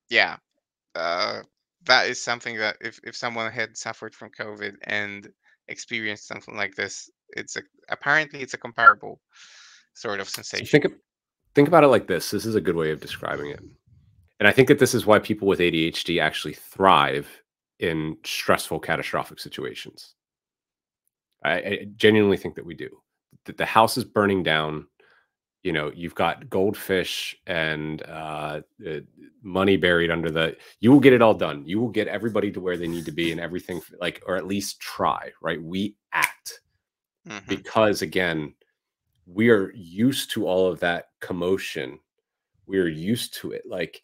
yeah, uh, that is something that if someone had suffered from COVID and experienced something like this, apparently it's a comparable sort of So sensation. think about it like this. This is a good way of describing it. And I think that this is why people with ADHD actually thrive in stressful, catastrophic situations. I genuinely think that we do. That the house is burning down. You know, you've got goldfish and money buried under the. You will get it all done. You will get everybody to where they need to be, and everything like, or at least try. Right? We act Hmm. because again, we are used to all of that commotion. We are used to it. Like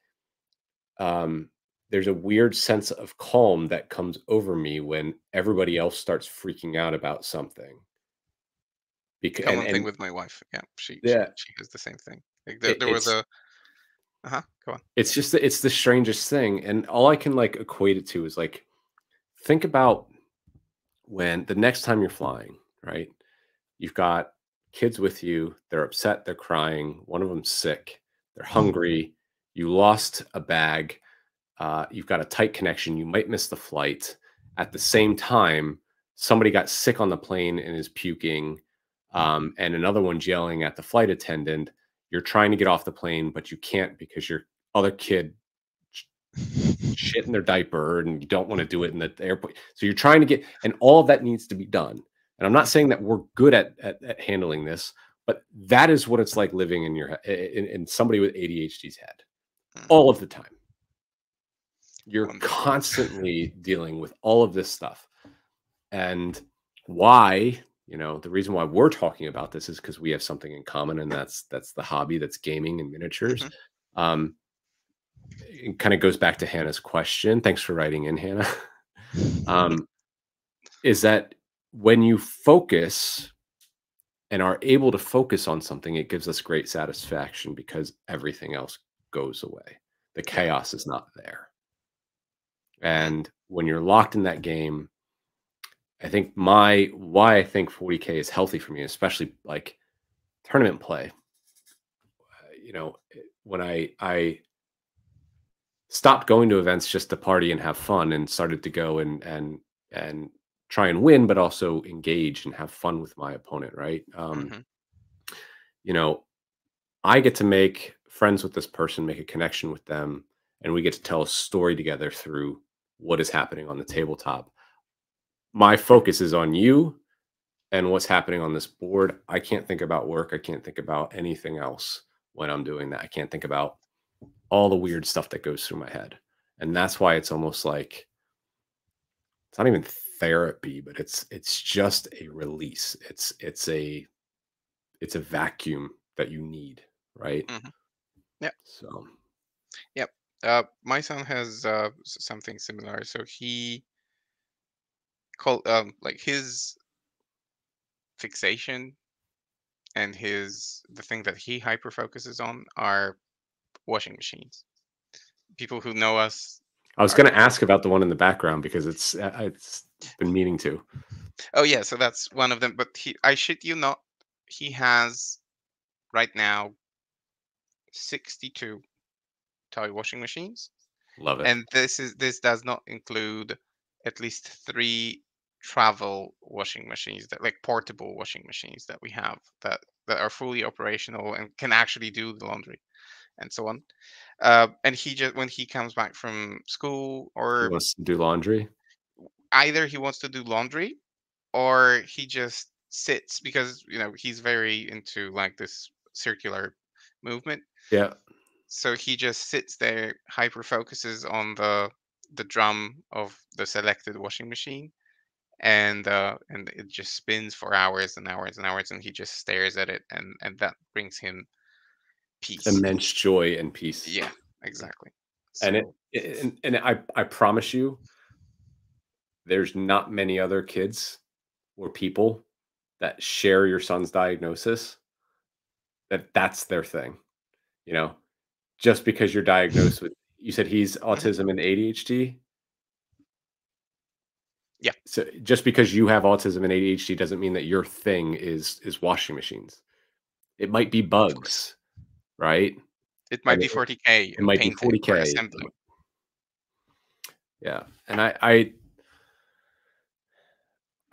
um, there's a weird sense of calm that comes over me when everybody else starts freaking out about something. Because Common thing and with my wife. Yeah, she yeah, she she has the same thing. Like there was it's a go on. it's just it's the strangest thing, and all I can like equate it to is like think about when the next time you're flying, right? You've got kids with you, they're upset, they're crying, one of them's sick, they're hungry, you lost a bag, you've got a tight connection, you might miss the flight. At the same time, somebody got sick on the plane and is puking, and another one's yelling at the flight attendant. You're trying to get off the plane, but you can't because your other kid shit in their diaper and you don't want to do it in the airport. So you're trying to get, and all of that needs to be done. And I'm not saying that we're good at handling this, but that is what it's like living in your in somebody with ADHD's head Mhm. all of the time. You're Wonderful. constantly dealing with all of this stuff. And why, the reason why we're talking about this is because we have something in common, and that's the hobby, that's gaming and miniatures. Hmm. Um, it kind of goes back to Hannah's question. Thanks for writing in, Hannah. um, is that when you focus and are able to focus on something, it gives us great satisfaction because everything else goes away. The Yeah. chaos is not there. Mm. And when you're locked in that game, I think my why I think 40K is healthy for me, especially like tournament play. When I stopped going to events just to party and have fun and started to go and try and win, but also engage and have fun with my opponent, right? Mhm. You know, I get to make friends with this person, make a connection with them, and we get to tell a story together through what is happening on the tabletop. My focus is on you and what's happening on this board. I can't think about work. I can't think about anything else when I'm doing that. I can't think about all the weird stuff that goes through my head. And that's why it's almost like it's not even therapy, but it's just a release. It's a vacuum that you need, right? Mhm. Yep. So Yep. My son has something similar. So he called like his fixation and the thing that he hyper focuses on are washing machines. People who know us I was are gonna ask about the one in the background because it's been meaning to. oh yeah, so that's one of them. But I shit you not, he has right now 62 toy washing machines, Love it. and this does not include at least three travel washing machines that like portable washing machines that we have that are fully operational and can actually do the laundry and so on. And he just when he comes back from school, He or wants to do laundry. either he wants to do laundry or he just sits, because he's very into like this circular movement. Yeah. So he just sits there, hyper focuses on the drum of the selected washing machine, and it just spins for hours and hours and hours, and he just stares at it, and that brings him peace. Immense joy and peace. Yeah, exactly. And So I promise you, there's not many other kids or people that share your son's diagnosis that's their thing, you know? Just because you're diagnosed with you said he's mhm, autism and ADHD? yeah, So just because you have autism and ADHD doesn't mean that your thing is washing machines. It might be of course. bugs, right? It might And be 40K it and might be painting or 40K. assembling. Yeah, and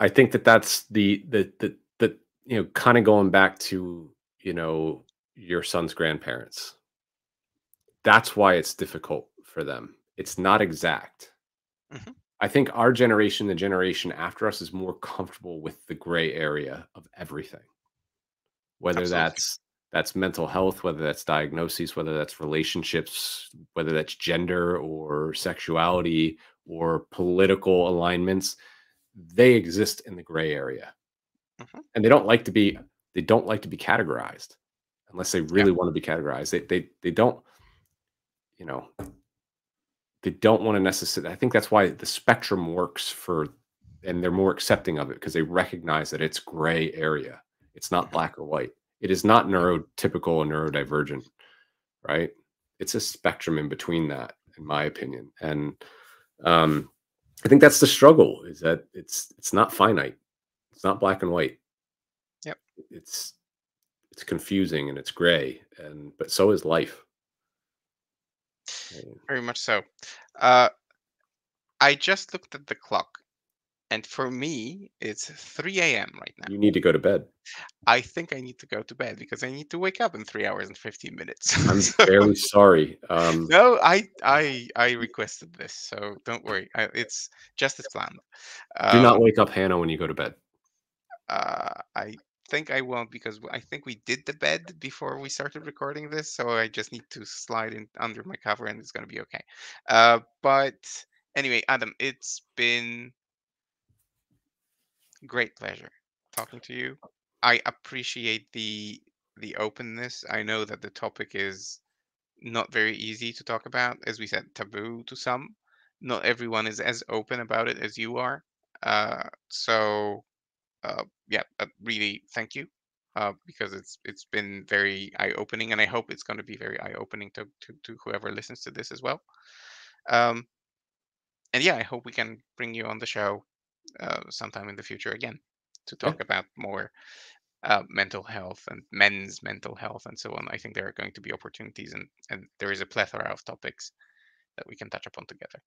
I think that that's kinda going back to, your son's grandparents. That's why it's difficult for them. It's not exact. Mhm, I think our generation, the generation after us, is more comfortable with the gray area of everything, whether absolutely. that's mental health, whether that's diagnoses, whether that's relationships, whether that's gender or sexuality or political alignments. They exist in the gray area, Mhm, and they don't like to be categorized unless they yeah, really want to be categorized. They don't, you know, they don't want to necessarily. I think that's why the spectrum works for, and they're more accepting of it because they recognize that it's gray area. It's not mhm, black or white. It is not yeah, neurotypical or neurodivergent, right? It's a spectrum in between that, in my opinion. And um, I think that's the struggle: is that it's not finite. It's not black and white. yep, It's it's confusing and it's gray, and but so is life. Right? very much so. Uh, I just looked at the clock, and for me, it's 3 a.m. right now. You need to go to bed. I think I need to go to bed because I need to wake up in 3 hours and 15 minutes. I'm So, very sorry. no, I requested this, so don't worry. It's just as planned. Do not Um, wake up Hannah when you go to bed. I think I won't, because I think we did the bed before we started recording this, so I just need to slide in under my cover and it's gonna be okay. But anyway, Adam, it's been great pleasure talking to you. I appreciate the openness. I know that the topic is not very easy to talk about, as we said, taboo to some. Not everyone is as open about it as you are. So yeah, really thank you, because it's been very eye opening, and I hope it's going to be very eye opening to whoever listens to this as well. Um, and yeah, I hope we can bring you on the show sometime in the future again to Yeah. talk about more mental health and men's mental health and so on. I think there are going to be opportunities, and there is a plethora of topics that we can touch upon together.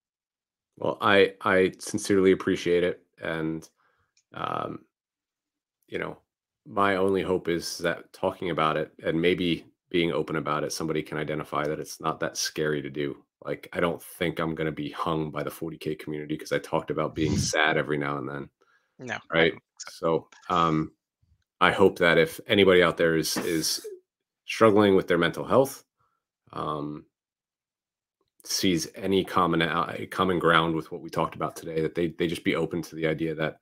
Well, I sincerely appreciate it, and um, you know, my only hope is that talking about it and maybe being open about it, somebody can identify that it's not that scary to do. Like, I don't think I'm going to be hung by the 40K community because I talked about being sad every now and then, No, I right? don't think so. So, I hope that if anybody out there is struggling with their mental health, um, sees any common ground with what we talked about today, that they just be open to the idea that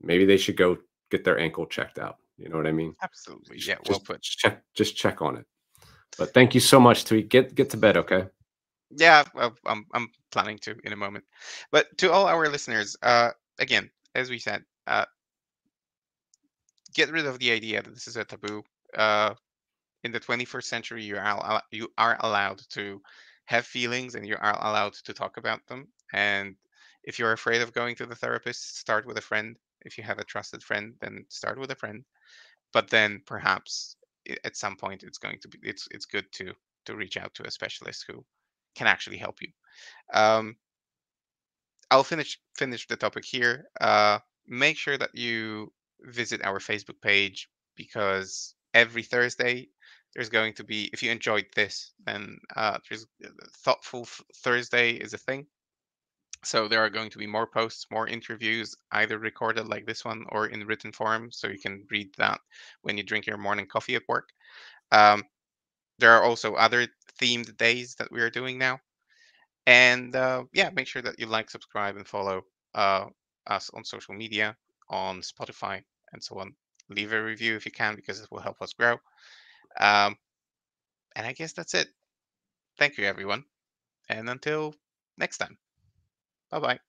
maybe they should go get their ankle checked out. You know what I mean? Absolutely, Just yeah, well just put. just check on it. But thank you so much. To get to bed, okay? Yeah, well, I'm planning to in a moment. But to all our listeners, again, as we said, get rid of the idea that this is a taboo. Uh, in the 21st century, you are allowed to have feelings, and you are allowed to talk about them. And if you're afraid of going to the therapist, start with a friend. If you have a trusted friend, then start with a friend. But then perhaps at some point, it's good to reach out to a specialist who can actually help you. Um, I'll finish the topic here. Make sure that you visit our Facebook page, because every Thursday there's going to be. If you enjoyed this, then there's Thursday is a thing. So there are going to be more posts, more interviews, either recorded like this one or in written form, so you can read that when you drink your morning coffee at work. Um, there are also other themed days that we are doing now. And yeah, make sure that you like, subscribe, and follow uh, us on social media, on Spotify, and so on. Leave a review if you can, because it will help us grow. Um, and I guess that's it. Thank you, everyone. And until next time, bye bye.